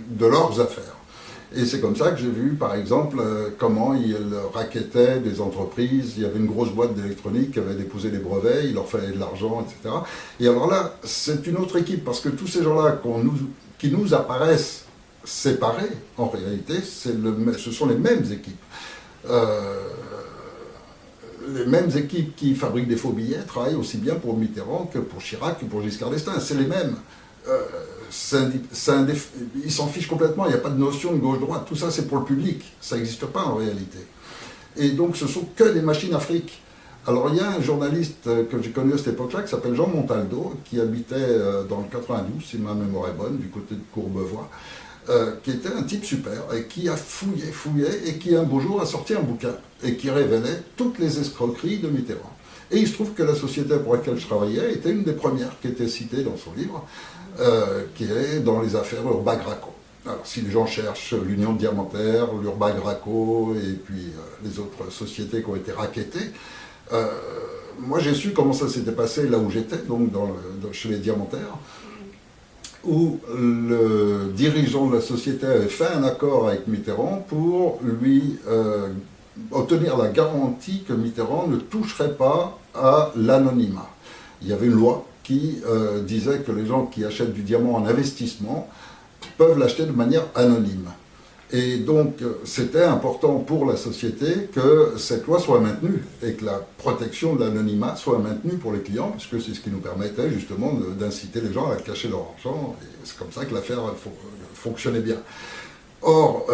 de leurs affaires. Et c'est comme ça que j'ai vu, par exemple, comment ils rackettaient des entreprises. Il y avait une grosse boîte d'électronique qui avait déposé des brevets, il leur fallait de l'argent, etc. Et alors là, c'est une autre équipe, parce que tous ces gens-là qui nous apparaissent séparés, en réalité, ce sont les mêmes équipes. Les mêmes équipes qui fabriquent des faux billets travaillent aussi bien pour Mitterrand que pour Chirac que pour Giscard d'Estaing. C'est les mêmes. Ils s'en fichent complètement, il n'y a pas de notion de gauche-droite. Tout ça, c'est pour le public. Ça n'existe pas en réalité. Et donc, ce sont que des machines à fric. Alors, il y a un journaliste que j'ai connu à cette époque-là qui s'appelle Jean Montaldo, qui habitait dans le 92, si ma mémoire est bonne, du côté de Courbevoie. Qui était un type super, et qui a fouillé, et qui un beau jour a sorti un bouquin, et qui révélait toutes les escroqueries de Mitterrand. Et il se trouve que la société pour laquelle je travaillais était une des premières qui était citée dans son livre, qui est dans les affaires Urbac-Raco. Alors si les gens cherchent l'Union Diamantaire, l'Urbac-Raco, et puis les autres sociétés qui ont été rackettées, moi j'ai su comment ça s'était passé là où j'étais, donc chez les Diamantaires, où le dirigeant de la société avait fait un accord avec Mitterrand pour lui obtenir la garantie que Mitterrand ne toucherait pas à l'anonymat. Il y avait une loi qui disait que les gens qui achètent du diamant en investissement peuvent l'acheter de manière anonyme. Et donc, c'était important pour la société que cette loi soit maintenue et que la protection de l'anonymat soit maintenue pour les clients, parce que c'est ce qui nous permettait justement d'inciter les gens à cacher leur argent. Et c'est comme ça que l'affaire fonctionnait bien. Or,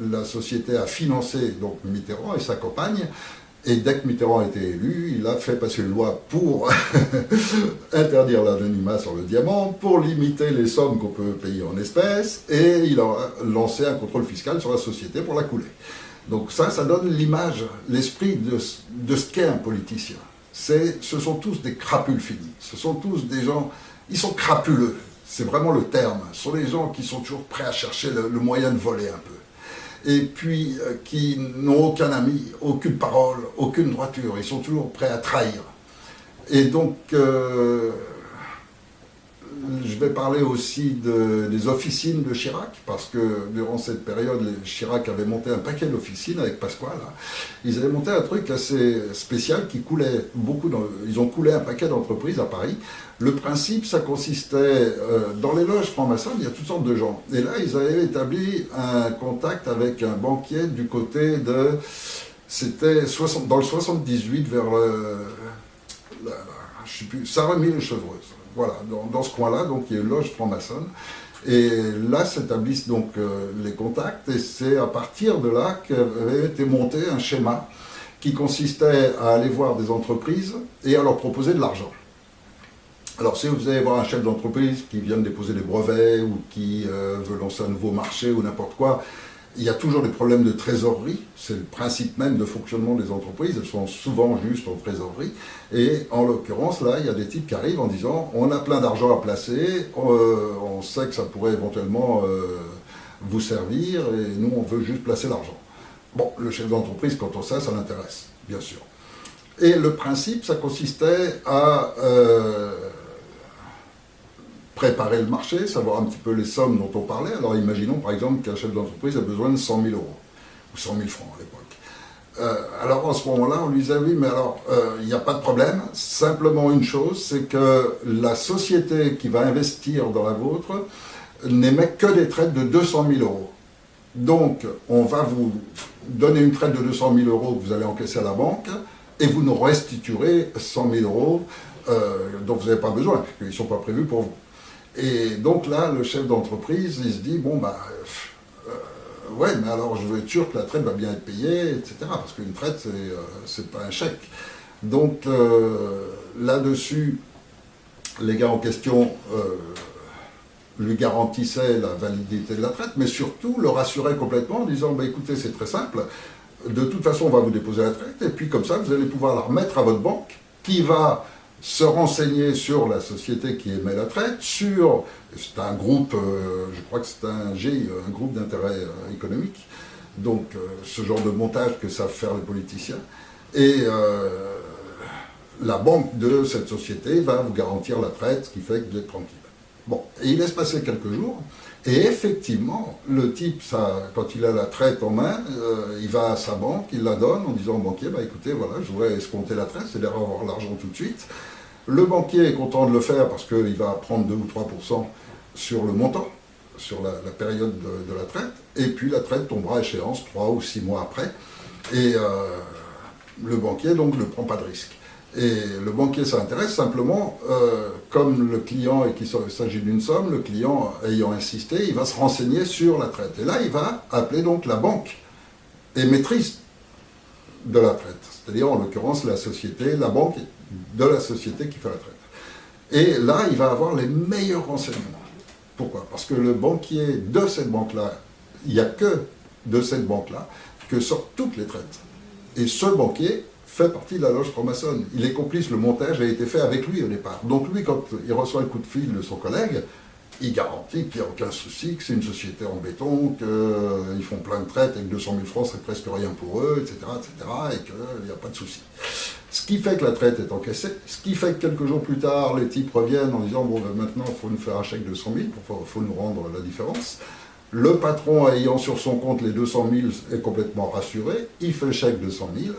la société a financé donc Mitterrand et sa compagne. Et dès que Mitterrand a été élu, il a fait passer une loi pour interdire l'anonymat sur le diamant, pour limiter les sommes qu'on peut payer en espèces, et il a lancé un contrôle fiscal sur la société pour la couler. Donc ça donne l'image, l'esprit de ce qu'est un politicien. Ce sont tous des crapules finis, ce sont tous des gens, ils sont crapuleux, c'est vraiment le terme. Ce sont des gens qui sont toujours prêts à chercher le moyen de voler un peu. Et puis qui n'ont aucun ami, aucune parole, aucune droiture. Ils sont toujours prêts à trahir. Et donc, je vais parler aussi des officines de Chirac, parce que durant cette période, Chirac avait monté un paquet d'officines avec Pasqua. Là. Ils avaient monté un truc assez spécial qui coulait beaucoup. Ils ont coulé un paquet d'entreprises à Paris. Le principe, ça consistait, dans les loges francs-maçonnes, il y a toutes sortes de gens. Et là, ils avaient établi un contact avec un banquier du côté de... C'était dans le 78, vers je sais plus, Saint-Remy-les-Chevreuses. Voilà, dans ce coin-là, donc il y a une loge franc-maçonne. Et là s'établissent donc les contacts, et c'est à partir de là qu'avait été monté un schéma qui consistait à aller voir des entreprises et à leur proposer de l'argent. Alors si vous allez voir un chef d'entreprise qui vient de déposer des brevets ou qui veut lancer un nouveau marché ou n'importe quoi, il y a toujours des problèmes de trésorerie. C'est le principe même de fonctionnement des entreprises. Elles sont souvent justes en trésorerie. Et en l'occurrence, là, il y a des types qui arrivent en disant « on a plein d'argent à placer, on sait que ça pourrait éventuellement vous servir et nous, on veut juste placer l'argent. » Bon, le chef d'entreprise, quand on sait, ça l'intéresse, bien sûr. Et le principe, ça consistait à préparer le marché, savoir un petit peu les sommes dont on parlait. Alors imaginons par exemple qu'un chef d'entreprise a besoin de 100 000 euros, ou 100 000 francs à l'époque. Alors en ce moment-là, on lui disait oui, mais alors il n'y a pas de problème, simplement une chose, c'est que la société qui va investir dans la vôtre n'émet que des traites de 200 000 euros. Donc on va vous donner une traite de 200 000 euros que vous allez encaisser à la banque, et vous nous restituerez 100 000 euros dont vous n'avez pas besoin, puisqu'ils ne sont pas prévus pour vous. Et donc là, le chef d'entreprise, il se dit, bon, ouais, mais alors je veux être sûr que la traite va bien être payée, etc. Parce qu'une traite, c'est pas un chèque. Donc là-dessus, les gars en question lui garantissaient la validité de la traite, mais surtout le rassuraient complètement en disant, écoutez, c'est très simple, de toute façon, on va vous déposer la traite, et puis comme ça, vous allez pouvoir la remettre à votre banque, qui va se renseigner sur la société qui émet la traite, c'est un groupe, je crois que c'est un GIE, un groupe d'intérêt économique, donc ce genre de montage que savent faire les politiciens, et la banque de cette société va vous garantir la traite, ce qui fait que vous êtes tranquille. Bon, et il laisse passer quelques jours, et effectivement, le type, quand il a la traite en main, il va à sa banque, il la donne en disant au banquier, écoutez, voilà, je voudrais escompter la traite, c'est-à-dire avoir l'argent tout de suite. Le banquier est content de le faire parce qu'il va prendre 2 ou 3% sur le montant, sur la période de la traite, et puis la traite tombera à échéance 3 ou 6 mois après, et le banquier donc ne prend pas de risque. Et le banquier s'intéresse simplement, comme le client et qu'il s'agit d'une somme, le client ayant insisté, il va se renseigner sur la traite. Et là, il va appeler donc la banque émettrice de la traite, c'est-à-dire en l'occurrence la société, la banque de la société qui fait la traite. Et là, il va avoir les meilleurs renseignements. Pourquoi? Parce que le banquier de cette banque-là, il n'y a que de cette banque-là que sortent toutes les traites. Et ce banquier fait partie de la loge franc-maçonne. Il est complice, le montage a été fait avec lui au départ. Donc lui, quand il reçoit le coup de fil de son collègue, il garantit qu'il n'y a aucun souci, que c'est une société en béton, qu'ils font plein de traites et que 200 000 francs, c'est presque rien pour eux, etc., et qu'il n'y a pas de souci. Ce qui fait que la traite est encaissée, ce qui fait que quelques jours plus tard, les types reviennent en disant « bon, maintenant, il faut nous faire un chèque de 100 000, il faut nous rendre la différence ». Le patron, ayant sur son compte les 200 000, est complètement rassuré, il fait le chèque de 100 000,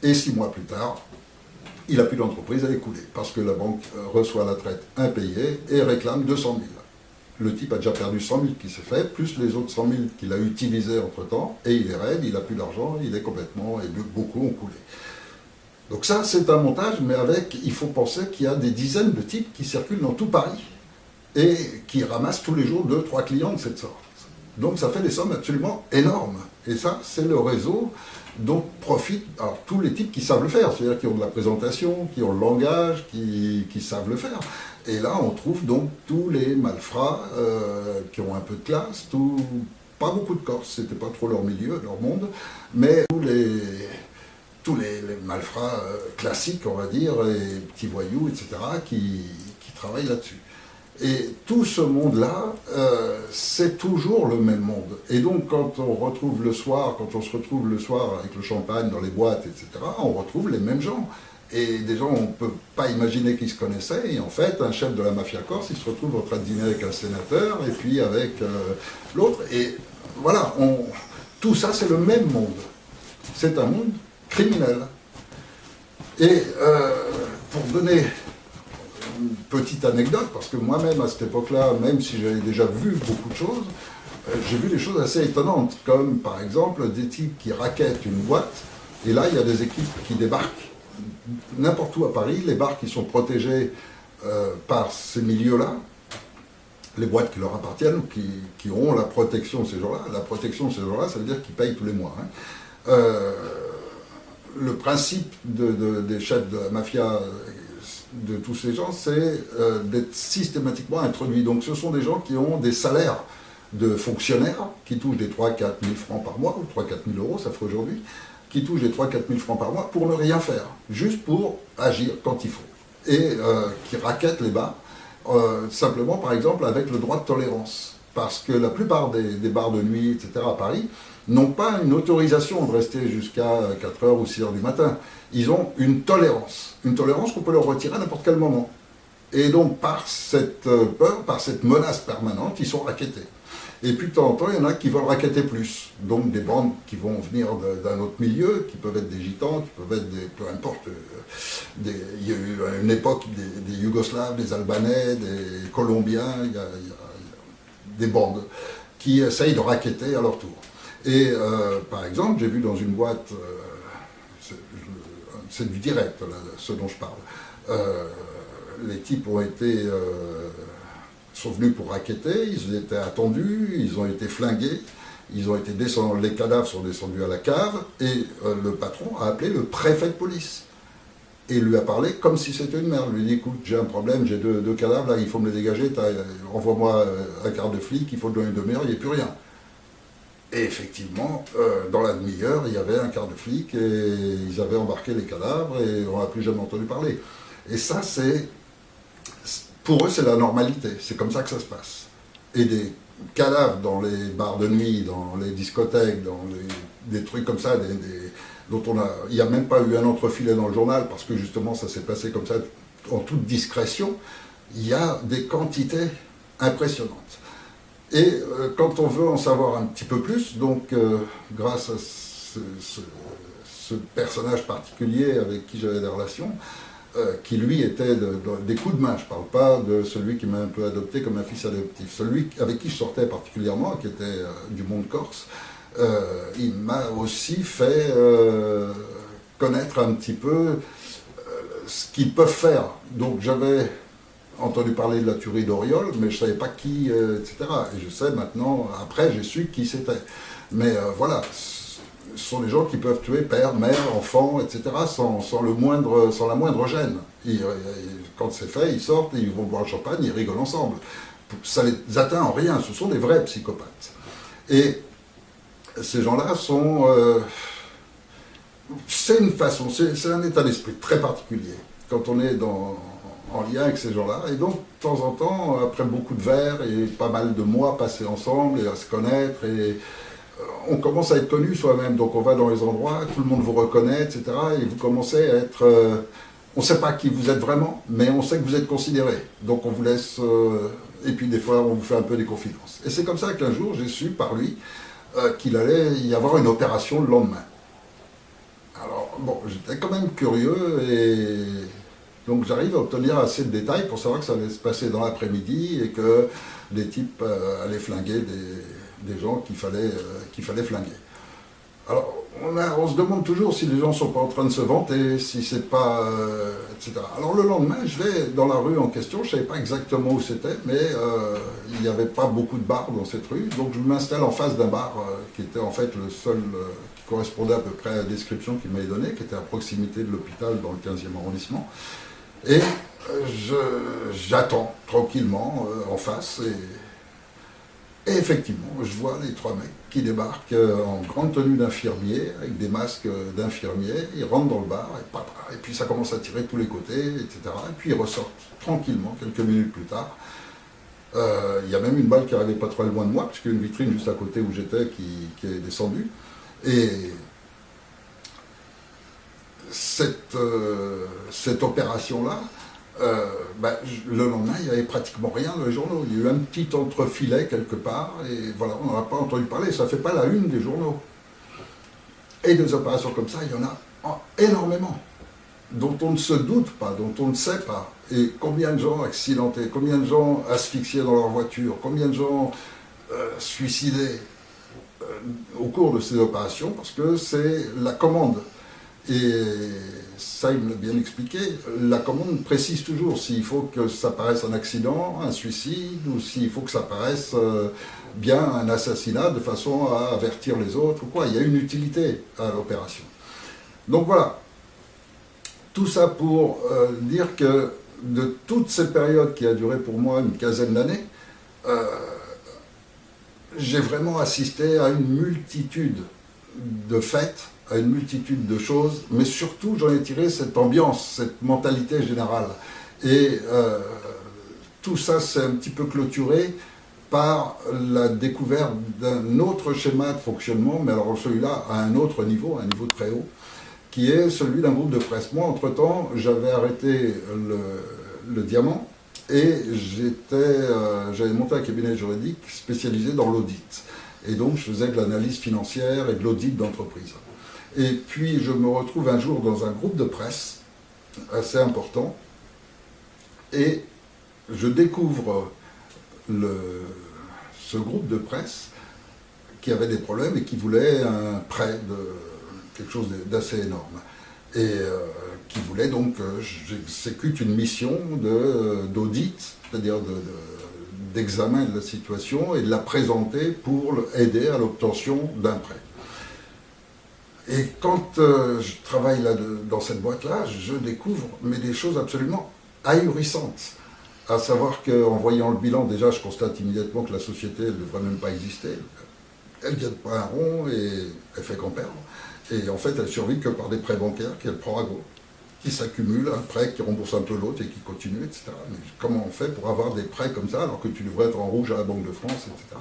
et 6 mois plus tard, il n'a plus d'entreprise à écouler, parce que la banque reçoit la traite impayée et réclame 200 000. Le type a déjà perdu 100 000 qui s'est fait, plus les autres 100 000 qu'il a utilisés entre-temps, et il est raide, il n'a plus d'argent, il est complètement, et beaucoup ont coulé. Donc ça, c'est un montage, mais il faut penser qu'il y a des dizaines de types qui circulent dans tout Paris, et qui ramassent tous les jours 2-3 clients de cette sorte. Donc ça fait des sommes absolument énormes. Et ça, c'est le réseau dont profitent alors, tous les types qui savent le faire, c'est-à-dire qui ont de la présentation, qui ont le langage, qui savent le faire. Et là, on trouve donc tous les malfrats qui ont un peu de classe, pas beaucoup de Corses, c'était pas trop leur milieu, leur monde, mais tous les malfrats classiques, on va dire, et petits voyous, etc., qui travaillent là-dessus. Et tout ce monde-là, c'est toujours le même monde. Et donc, quand on se retrouve le soir avec le champagne dans les boîtes, etc., on retrouve les mêmes gens. Et des gens, on ne peut pas imaginer qu'ils se connaissaient. Et en fait, un chef de la mafia corse, il se retrouve en train de dîner avec un sénateur, et puis avec l'autre. Et voilà, tout ça, c'est le même monde. C'est un monde criminel. Et pour donner une petite anecdote, parce que moi-même, à cette époque-là, même si j'avais déjà vu beaucoup de choses, j'ai vu des choses assez étonnantes, comme par exemple des types qui rackettent une boîte, et là, il y a des équipes qui débarquent n'importe où à Paris, les bars qui sont protégés par ces milieux-là, les boîtes qui leur appartiennent, ou qui ont la protection de ces gens-là. La protection de ces gens-là, ça veut dire qu'ils payent tous les mois. Hein. Le principe des chefs de la mafia, de tous ces gens, c'est d'être systématiquement introduits. Donc ce sont des gens qui ont des salaires de fonctionnaires, qui touchent des 3 000 à 4 000 francs par mois, ou 3 000 à 4 000 euros, ça ferait aujourd'hui, qui touchent des 3 000 à 4 000 francs par mois pour ne rien faire, juste pour agir quand il faut. Et qui rackettent les bars, simplement par exemple avec le droit de tolérance. Parce que la plupart des bars de nuit, etc. à Paris, n'ont pas une autorisation de rester jusqu'à 4 heures ou 6 heures du matin. Ils ont une tolérance qu'on peut leur retirer à n'importe quel moment. Et donc par cette peur, par cette menace permanente, ils sont rackettés. Et puis de temps en temps, il y en a qui veulent racketter plus. Donc des bandes qui vont venir d'un autre milieu, qui peuvent être des gitans, qui peuvent être peu importe. Il y a eu à une époque des Yougoslaves, des Albanais, des Colombiens, il y a des bandes qui essayent de racketter à leur tour. Et par exemple, j'ai vu dans une boîte, c'est du direct, là, ce dont je parle, les types sont venus pour racketter, ils étaient attendus, ils ont été flingués, les cadavres sont descendus à la cave, et le patron a appelé le préfet de police. Et lui a parlé comme si c'était une merde. Il lui a dit, écoute, j'ai un problème, j'ai deux cadavres, là, il faut me les dégager, envoie-moi un quart de flic, il faut donner une demi-heure, il n'y a plus rien. Et effectivement, dans la demi-heure, il y avait un quart de flic, et ils avaient embarqué les cadavres, et on n'a plus jamais entendu parler. Et ça, pour eux, c'est la normalité, c'est comme ça que ça se passe. Et des cadavres dans les bars de nuit, dans les discothèques, des trucs comme ça, dont il n'y a même pas eu un entrefilet dans le journal, parce que justement ça s'est passé comme ça, en toute discrétion, il y a des quantités impressionnantes. Et quand on veut en savoir un petit peu plus, donc grâce à ce personnage particulier avec qui j'avais des relations, qui lui était des coups de main, je ne parle pas de celui qui m'a un peu adopté comme un fils adoptif, celui avec qui je sortais particulièrement, qui était du monde corse, il m'a aussi fait connaître un petit peu ce qu'ils peuvent faire. Donc j'avais entendu parler de la tuerie d'Auriol, mais je ne savais pas qui, etc. Et je sais maintenant, après j'ai su qui c'était. Mais voilà, ce sont des gens qui peuvent tuer père, mère, enfant, etc. sans la moindre gêne. Quand c'est fait, ils sortent, ils vont boire le champagne, ils rigolent ensemble. Ça les atteint en rien, ce sont des vrais psychopathes. Et ces gens-là sont... c'est une façon, c'est un état d'esprit très particulier quand on est en lien avec ces gens-là. Et donc, de temps en temps, après beaucoup de verres et pas mal de mois passés ensemble et à se connaître, et on commence à être connu soi-même. Donc on va dans les endroits, tout le monde vous reconnaît, etc. Et vous commencez à être... on ne sait pas qui vous êtes vraiment, mais on sait que vous êtes considéré. Donc on vous laisse... et puis des fois, on vous fait un peu des confidences. Et c'est comme ça qu'un jour, j'ai su par lui qu'il allait y avoir une opération le lendemain. Alors, bon, j'étais quand même curieux et Donc j'arrive à obtenir assez de détails pour savoir que ça allait se passer dans l'après-midi et que des types allaient flinguer des gens qu'il fallait flinguer. Alors on se demande toujours si les gens ne sont pas en train de se vanter, si c'est pas... etc. Alors le lendemain, je vais dans la rue en question, je ne savais pas exactement où c'était, mais il n'y avait pas beaucoup de bars dans cette rue, donc je m'installe en face d'un bar qui était en fait le seul qui correspondait à peu près à la description qu'il m'avait donnée, qui était à proximité de l'hôpital dans le 15e arrondissement. Et j'attends tranquillement en face et effectivement, je vois les 3 mecs qui débarquent en grande tenue d'infirmiers, avec des masques d'infirmiers, ils rentrent dans le bar et puis ça commence à tirer de tous les côtés, etc. Et puis ils ressortent tranquillement quelques minutes plus tard. Il y a même une balle qui n'arrivait pas trop loin de moi, puisqu'il y a une vitrine juste à côté où j'étais qui est descendue. Et cette opération-là, le lendemain, il n'y avait pratiquement rien dans les journaux. Il y a eu un petit entrefilet quelque part, et voilà, on n'en a pas entendu parler. Ça ne fait pas la une des journaux. Et des opérations comme ça, il y en a énormément, dont on ne se doute pas, dont on ne sait pas. Et combien de gens accidentés, combien de gens asphyxiés dans leur voiture, combien de gens suicidés au cours de ces opérations, parce que c'est la commande. Et ça, il me l'a bien expliqué, la commande précise toujours s'il faut que ça paraisse un accident, un suicide, ou s'il faut que ça paraisse bien un assassinat de façon à avertir les autres, ou quoi. Il y a une utilité à l'opération. Donc voilà, tout ça pour dire que de toute cette période qui a duré pour moi une quinzaine d'années, j'ai vraiment assisté à une multitude de fêtes, à une multitude de choses, mais surtout j'en ai tiré cette ambiance, cette mentalité générale. Et tout ça s'est un petit peu clôturé par la découverte d'un autre schéma de fonctionnement, mais alors celui-là à un autre niveau, un niveau très haut, qui est celui d'un groupe de presse. Moi, entre-temps, j'avais arrêté le diamant et j'avais monté un cabinet juridique spécialisé dans l'audit. Et donc, je faisais de l'analyse financière et de l'audit d'entreprise. Et puis, je me retrouve un jour dans un groupe de presse assez important et je découvre ce groupe de presse qui avait des problèmes et qui voulait un prêt de quelque chose d'assez énorme. Et qui voulait donc que j'exécute une mission d'audit, c'est-à-dire d'examen de la situation et de la présenter pour aider à l'obtention d'un prêt. Et quand je travaille dans cette boîte-là, je découvre des choses absolument ahurissantes. À savoir qu'en voyant le bilan, déjà, je constate immédiatement que la société ne devrait même pas exister. Elle ne gagne pas un rond et elle fait qu'en perdre. Et en fait, elle survit que par des prêts bancaires qu'elle prend à go, qui s'accumulent, un prêt qui rembourse un peu l'autre et qui continue, etc. Mais comment on fait pour avoir des prêts comme ça alors que tu devrais être en rouge à la Banque de France, etc.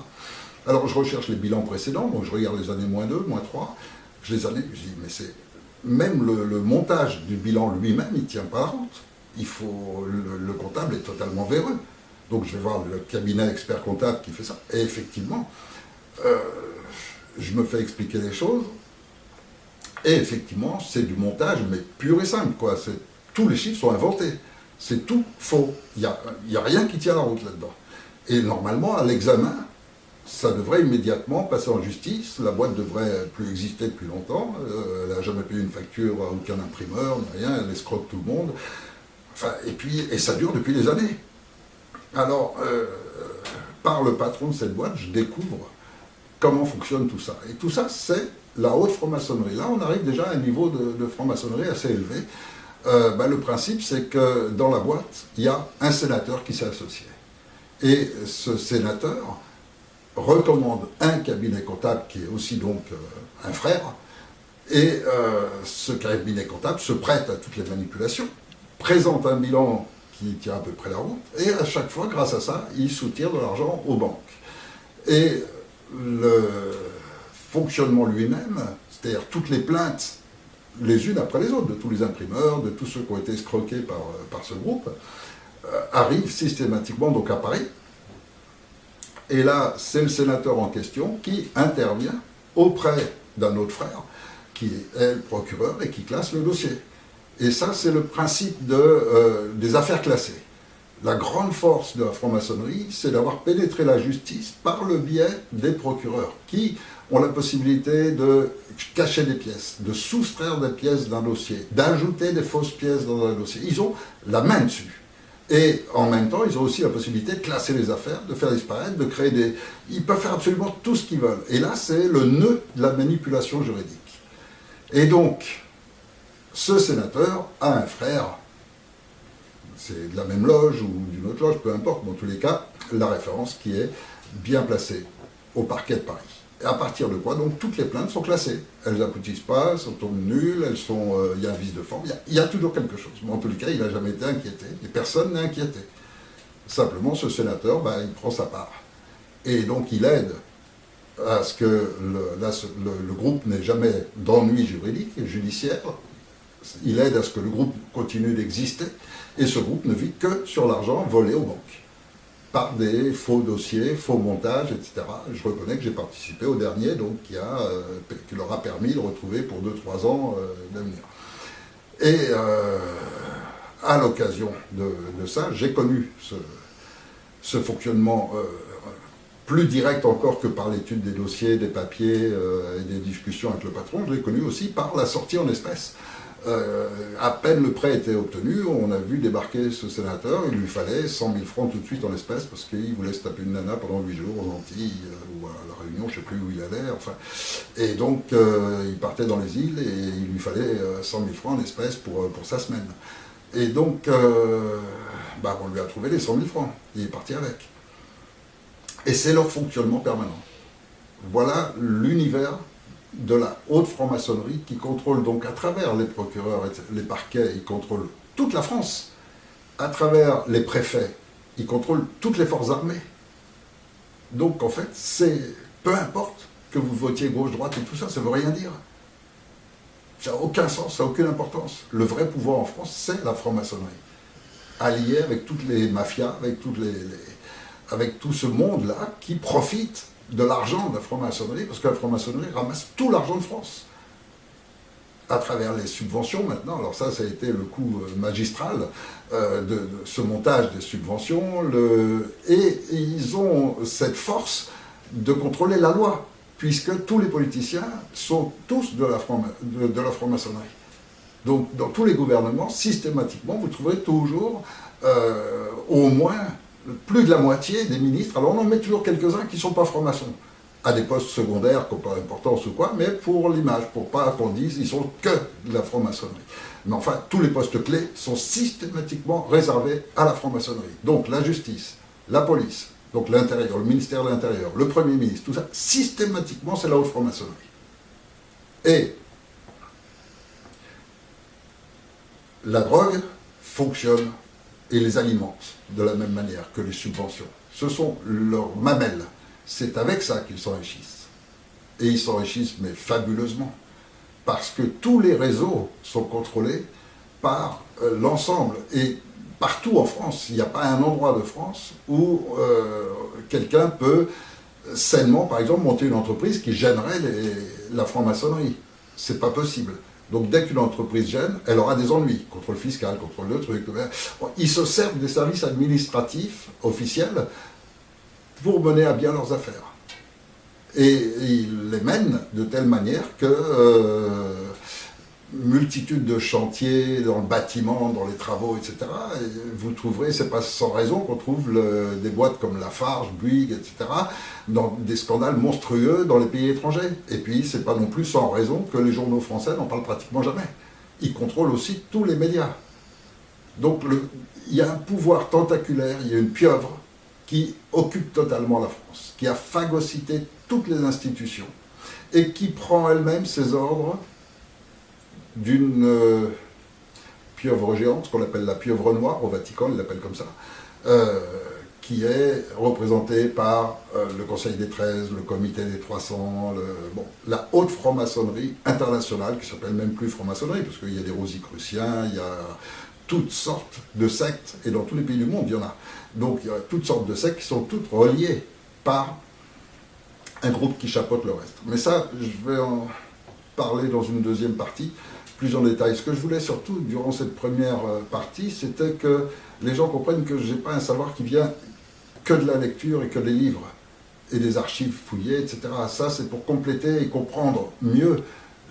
Alors je recherche les bilans précédents, donc je regarde les années -2, -3, je dis, mais c'est même le montage du bilan lui-même, il ne tient pas la route. Le comptable est totalement véreux. Donc je vais voir le cabinet expert comptable qui fait ça. Et effectivement, je me fais expliquer les choses. Et effectivement, c'est du montage, mais pur et simple, quoi. Tous les chiffres sont inventés. C'est tout faux. Il n'y a rien qui tient la route là-dedans. Et normalement, à l'examen, ça devrait immédiatement passer en justice. La boîte devrait plus exister depuis longtemps. Elle n'a jamais payé une facture à aucun imprimeur, rien. Elle escroque tout le monde. Enfin, et ça dure depuis des années. Alors, par le patron de cette boîte, je découvre comment fonctionne tout ça. Et tout ça, c'est la haute franc-maçonnerie. Là, on arrive déjà à un niveau de franc-maçonnerie assez élevé. Le principe, c'est que dans la boîte, il y a un sénateur qui s'est associé. Et ce sénateur recommande un cabinet comptable qui est aussi donc un frère. Et ce cabinet comptable se prête à toutes les manipulations, présente un bilan qui tient à peu près la route, et à chaque fois, grâce à ça, il soutire de l'argent aux banques. Et le fonctionnement lui-même, c'est-à-dire toutes les plaintes, les unes après les autres, de tous les imprimeurs, de tous ceux qui ont été escroqués par ce groupe, arrivent systématiquement donc à Paris. Et là, c'est le sénateur en question qui intervient auprès d'un autre frère, qui est le procureur et qui classe le dossier. Et ça, c'est le principe des affaires classées. La grande force de la franc-maçonnerie, c'est d'avoir pénétré la justice par le biais des procureurs, qui ont la possibilité de cacher des pièces, de soustraire des pièces d'un dossier, d'ajouter des fausses pièces dans un dossier. Ils ont la main dessus. Et en même temps, ils ont aussi la possibilité de classer les affaires, de faire disparaître, de créer des... Ils peuvent faire absolument tout ce qu'ils veulent. Et là, c'est le nœud de la manipulation juridique. Et donc, ce sénateur a un frère, c'est de la même loge ou d'une autre loge, peu importe, dans tous les cas, la référence qui est bien placée au parquet de Paris. Et à partir de quoi, donc, toutes les plaintes sont classées. Elles n'aboutissent pas, elles sont nulles, il y a un vice de forme, il y a toujours quelque chose. Mais en tous les cas, il n'a jamais été inquiété, et personne n'est inquiété. Simplement, ce sénateur, il prend sa part. Et donc, il aide à ce que le groupe n'ait jamais d'ennui juridique et judiciaire. Il aide à ce que le groupe continue d'exister, et ce groupe ne vit que sur l'argent volé aux banques, par des faux dossiers, faux montages, etc. Je reconnais que j'ai participé au dernier, donc qui leur a permis de retrouver pour 2-3 ans d'avenir. Et à l'occasion de ça, j'ai connu ce fonctionnement plus direct encore que par l'étude des dossiers, des papiers et des discussions avec le patron. Je l'ai connu aussi par la sortie en espèces. À peine le prêt était obtenu, on a vu débarquer ce sénateur, il lui fallait 100 000 francs tout de suite en espèces parce qu'il voulait se taper une nana pendant 8 jours aux Antilles ou à La Réunion, je ne sais plus où il allait, enfin. Et donc il partait dans les îles et il lui fallait 100 000 francs en espèces pour sa semaine. Et donc on lui a trouvé les 100 000 francs, il est parti avec. Et c'est leur fonctionnement permanent. Voilà l'univers de la haute franc-maçonnerie qui contrôle donc à travers les procureurs et les parquets, ils contrôlent toute la France. À travers les préfets, ils contrôlent toutes les forces armées. Donc en fait, peu importe que vous votiez gauche-droite et tout ça, ça ne veut rien dire. Ça n'a aucun sens, ça n'a aucune importance. Le vrai pouvoir en France, c'est la franc-maçonnerie. Alliée avec toutes les mafias, avec tout ce monde-là qui profite de l'argent de la franc-maçonnerie, parce que la franc-maçonnerie ramasse tout l'argent de France, à travers les subventions maintenant. Alors ça a été le coup magistral de ce montage des subventions, et ils ont cette force de contrôler la loi, puisque tous les politiciens sont tous de la franc-maçonnerie. Donc dans tous les gouvernements, systématiquement, vous trouverez toujours au moins plus de la moitié des ministres, alors on en met toujours quelques-uns qui ne sont pas francs-maçons, à des postes secondaires qui n'ont pas d'importance ou quoi, mais pour l'image, pour pas qu'on dise ils sont que de la franc-maçonnerie. Mais enfin, tous les postes clés sont systématiquement réservés à la franc-maçonnerie. Donc la justice, la police, donc l'intérieur, le ministère de l'Intérieur, le Premier ministre, tout ça, systématiquement c'est la haute franc-maçonnerie. Et la drogue fonctionne et les alimente de la même manière que les subventions. Ce sont leurs mamelles. C'est avec ça qu'ils s'enrichissent. Et ils s'enrichissent, mais fabuleusement. Parce que tous les réseaux sont contrôlés par l'ensemble. Et partout en France, il n'y a pas un endroit de France où quelqu'un peut sainement, par exemple, monter une entreprise qui gênerait la franc-maçonnerie. C'est pas possible. Donc dès qu'une entreprise gêne, elle aura des ennuis, contrôle fiscal, contrôle de trucs. Ils se servent des services administratifs officiels pour mener à bien leurs affaires. Et ils les mènent de telle manière que multitude de chantiers dans le bâtiment, dans les travaux, etc. Et vous trouverez, c'est pas sans raison qu'on trouve des boîtes comme Lafarge, Bouygues, etc. dans des scandales monstrueux dans les pays étrangers. Et puis, c'est pas non plus sans raison que les journaux français n'en parlent pratiquement jamais. Ils contrôlent aussi tous les médias. Donc, il y a un pouvoir tentaculaire, il y a une pieuvre qui occupe totalement la France, qui a phagocyté toutes les institutions et qui prend elle-même ses ordres d'une pieuvre géante, ce qu'on appelle la pieuvre noire, au Vatican, ils l'appellent comme ça, qui est représentée par le Conseil des 13, le Comité des 300, la haute franc-maçonnerie internationale, qui s'appelle même plus franc-maçonnerie, parce qu'il y a des Rosicruciens, il y a toutes sortes de sectes, et dans tous les pays du monde, il y en a. Donc il y a toutes sortes de sectes qui sont toutes reliées par un groupe qui chapeaute le reste. Mais ça, je vais en parler dans une deuxième partie, plus en détail. Ce que je voulais surtout, durant cette première partie, c'était que les gens comprennent que je n'ai pas un savoir qui vient que de la lecture et que des livres et des archives fouillées, etc. Ça, c'est pour compléter et comprendre mieux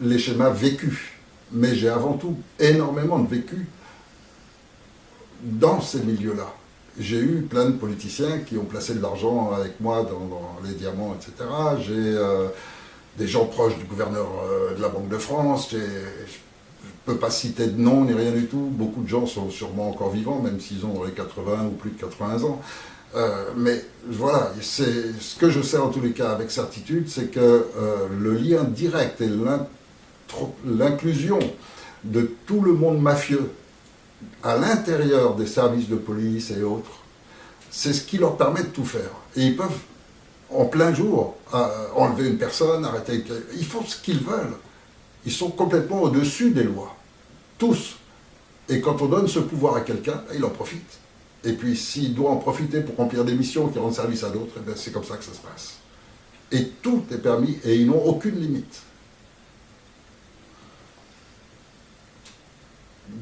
les schémas vécus. Mais j'ai avant tout énormément de vécu dans ces milieux-là. J'ai eu plein de politiciens qui ont placé de l'argent avec moi dans les diamants, etc. J'ai des gens proches du gouverneur de la Banque de France. Je ne peux pas citer de nom ni rien du tout. Beaucoup de gens sont sûrement encore vivants, même s'ils ont dans les 80 ou plus de 80 ans. Mais voilà, ce que je sais en tous les cas avec certitude, c'est que le lien direct et l'inclusion de tout le monde mafieux à l'intérieur des services de police et autres, c'est ce qui leur permet de tout faire. Et ils peuvent, en plein jour, enlever une personne, arrêter... Ils font ce qu'ils veulent. Ils sont complètement au-dessus des lois. Tous. Et quand on donne ce pouvoir à quelqu'un, il en profite. Et puis s'il doit en profiter pour remplir des missions qui rendent service à d'autres, eh bien, c'est comme ça que ça se passe. Et tout est permis et ils n'ont aucune limite.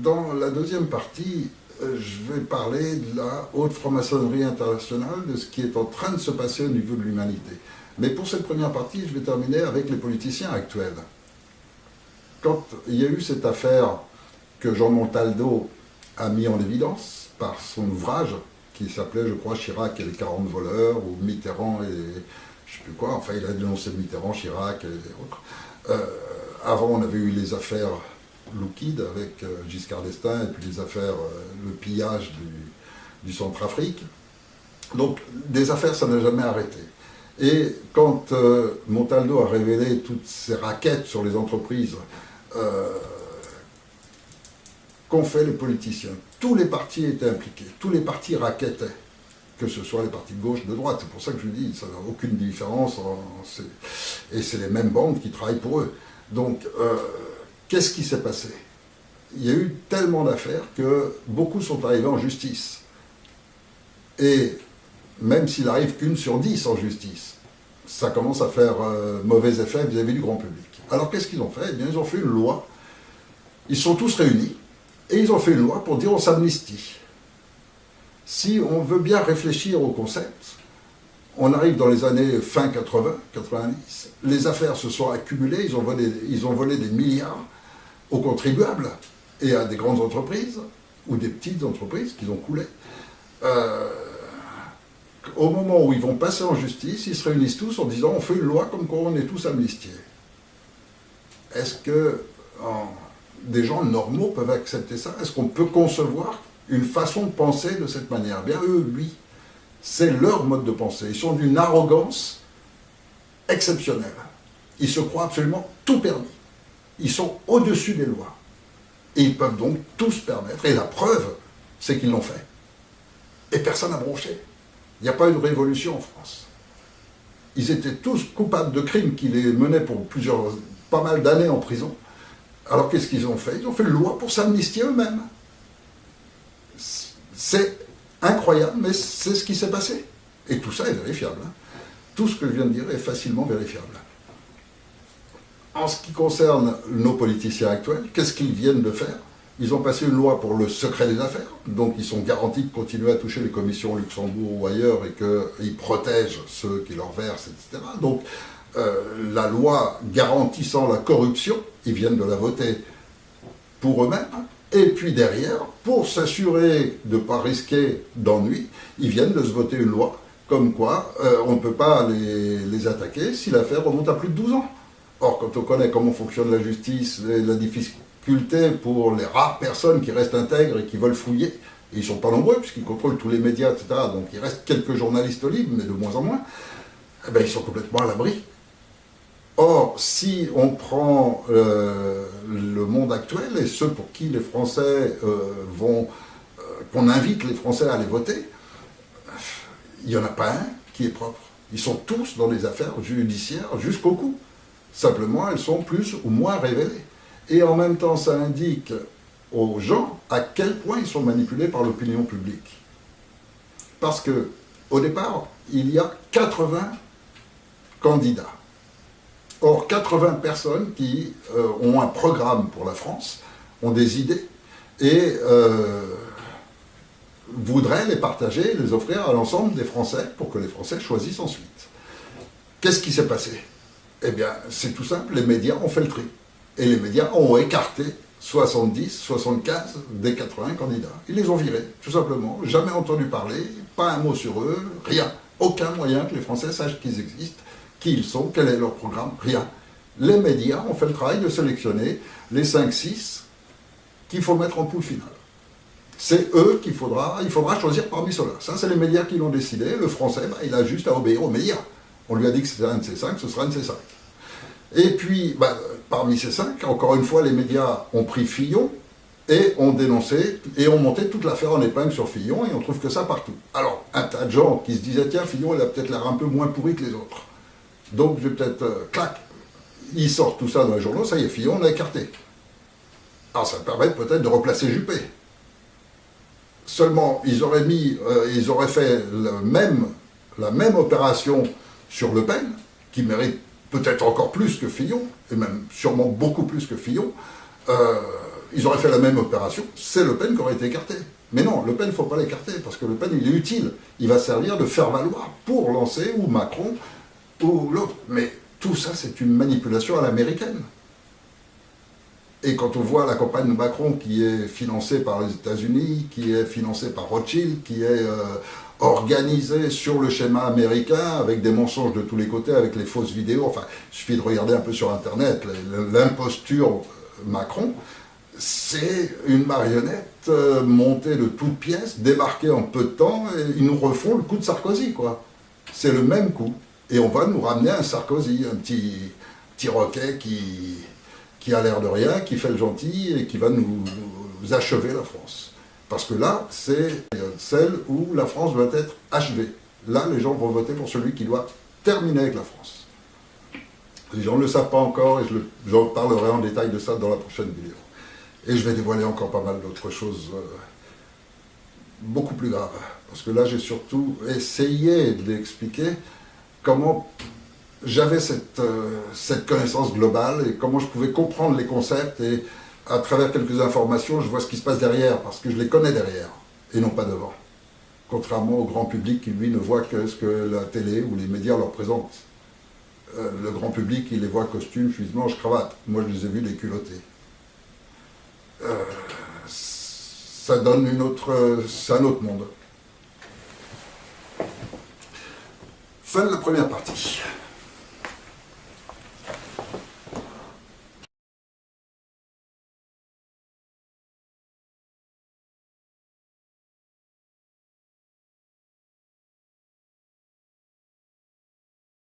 Dans la deuxième partie, je vais parler de la haute franc-maçonnerie internationale, de ce qui est en train de se passer au niveau de l'humanité. Mais pour cette première partie, je vais terminer avec les politiciens actuels. Quand il y a eu cette affaire que Jean Montaldo a mis en évidence par son ouvrage, qui s'appelait, je crois, Chirac et les 40 voleurs, ou Mitterrand et je ne sais plus quoi, enfin il a dénoncé Mitterrand, Chirac et autres. Avant, on avait eu les affaires Loukide avec Giscard d'Estaing, et puis les affaires, le pillage du Centrafrique. Donc, des affaires, ça n'a jamais arrêté. Et quand Montaldo a révélé toutes ces raquettes sur les entreprises qu'ont fait les politiciens, tous les partis étaient impliqués, tous les partis raquettaient, que ce soit les partis de gauche, de droite. C'est pour ça que je vous dis, ça n'a aucune différence, et c'est les mêmes bandes qui travaillent pour eux. Donc, qu'est-ce qui s'est passé? Il y a eu tellement d'affaires que beaucoup sont arrivés en justice. Et même s'il n'arrive qu'une sur 10 en justice, ça commence à faire mauvais effet vis-à-vis du grand public. Alors qu'est-ce qu'ils ont fait? Eh bien, ils ont fait une loi. Ils sont tous réunis et ils ont fait une loi pour dire on s'amnistie. Si on veut bien réfléchir au concept, on arrive dans les années fin 80, 90, les affaires se sont accumulées, ils ont volé des milliards aux contribuables et à des grandes entreprises ou des petites entreprises qu'ils ont coulées. Au moment où ils vont passer en justice, ils se réunissent tous en disant on fait une loi comme quoi on est tous amnistiés. Est-ce que des gens normaux peuvent accepter ça? Est-ce qu'on peut concevoir une façon de penser de cette manière? Bien eux, oui. C'est leur mode de pensée. Ils sont d'une arrogance exceptionnelle. Ils se croient absolument tout permis. Ils sont au-dessus des lois. Et ils peuvent donc tout se permettre. Et la preuve, c'est qu'ils l'ont fait. Et personne n'a bronché. Il n'y a pas eu de révolution en France. Ils étaient tous coupables de crimes qui les menaient pour pas mal d'années en prison. Alors qu'est-ce qu'ils ont fait? Ils ont fait une loi pour s'amnistier eux-mêmes. C'est incroyable, mais c'est ce qui s'est passé. Et tout ça est vérifiable. Hein. Tout ce que je viens de dire est facilement vérifiable. En ce qui concerne nos politiciens actuels, qu'est-ce qu'ils viennent de faire? Ils ont passé une loi pour le secret des affaires, donc ils sont garantis de continuer à toucher les commissions au Luxembourg ou ailleurs et qu'ils protègent ceux qui leur versent, etc. Donc la loi garantissant la corruption, ils viennent de la voter pour eux-mêmes. Et puis derrière, pour s'assurer de ne pas risquer d'ennui, ils viennent de se voter une loi comme quoi on ne peut pas les attaquer si l'affaire remonte à plus de 12 ans. Or, quand on connaît comment fonctionne la justice et la difficulté pour les rares personnes qui restent intègres et qui veulent fouiller, et ils ne sont pas nombreux puisqu'ils contrôlent tous les médias, etc., donc il reste quelques journalistes libres, mais de moins en moins, eh bien, ils sont complètement à l'abri. Or, si on prend le monde actuel et ceux pour qui les Français qu'on invite les Français à aller voter, il n'y en a pas un qui est propre. Ils sont tous dans les affaires judiciaires jusqu'au cou. Simplement, elles sont plus ou moins révélées. Et en même temps, ça indique aux gens à quel point ils sont manipulés par l'opinion publique. Parce que, au départ, il y a 80 candidats. Or, 80 personnes qui ont un programme pour la France, ont des idées, et voudraient les partager, les offrir à l'ensemble des Français, pour que les Français choisissent ensuite. Qu'est-ce qui s'est passé? Eh bien, c'est tout simple, les médias ont fait le tri. Et les médias ont écarté 70, 75 des 80 candidats. Ils les ont virés, tout simplement. Jamais entendu parler, pas un mot sur eux, rien. Aucun moyen que les Français sachent qu'ils existent, qui ils sont, quel est leur programme, rien. Les médias ont fait le travail de sélectionner les 5-6 qu'il faut mettre en poule finale. C'est eux il faudra choisir parmi ceux-là. Ça, c'est les médias qui l'ont décidé. Le Français, il a juste à obéir aux médias. On lui a dit que c'était un de ces 5, ce sera un de ces 5. Et puis, parmi ces 5, encore une fois, les médias ont pris Fillon et ont dénoncé et ont monté toute l'affaire en épingle sur Fillon, et on trouve que ça partout. Alors, un tas de gens qui se disaient, tiens, Fillon, il a peut-être l'air un peu moins pourri que les autres. Donc, je vais peut-être, clac, il sort tout ça dans les journaux, ça y est, Fillon, on l'a écarté. Alors, ça permet peut-être de replacer Juppé. Seulement, ils auraient fait la même opération sur Le Pen, qui mérite peut-être encore plus que Fillon, et même sûrement beaucoup plus que Fillon. Ils auraient fait la même opération, c'est Le Pen qui aurait été écarté. Mais non, Le Pen, il ne faut pas l'écarter, parce que Le Pen, il est utile. Il va servir de faire valoir pour lancer ou Macron ou l'autre. Mais tout ça, c'est une manipulation à l'américaine. Et quand on voit la campagne de Macron qui est financée par les États-Unis, qui est financée par Rothschild, qui est organisée sur le schéma américain, avec des mensonges de tous les côtés, avec les fausses vidéos, enfin, il suffit de regarder un peu sur Internet, l'imposture Macron, c'est une marionnette montée de toutes pièces, débarquée en peu de temps, et ils nous refont le coup de Sarkozy, quoi. C'est le même coup. Et on va nous ramener un Sarkozy, un petit roquet qui a l'air de rien, qui fait le gentil et qui va nous achever la France. Parce que là, c'est celle où la France doit être achevée. Là, les gens vont voter pour celui qui doit terminer avec la France. Les gens ne le savent pas encore, et j'en parlerai en détail de ça dans la prochaine vidéo. Et je vais dévoiler encore pas mal d'autres choses beaucoup plus graves. Parce que là, j'ai surtout essayé de l'expliquer comment j'avais cette connaissance globale et comment je pouvais comprendre les concepts, et à travers quelques informations, je vois ce qui se passe derrière, parce que je les connais derrière, et non pas devant. Contrairement au grand public qui, lui, ne voit que ce que la télé ou les médias leur présentent. Le grand public, il les voit costume, chemise blanche, cravate. Moi, je les ai vus déculottés. Ça donne c'est un autre monde. Fin de la première partie.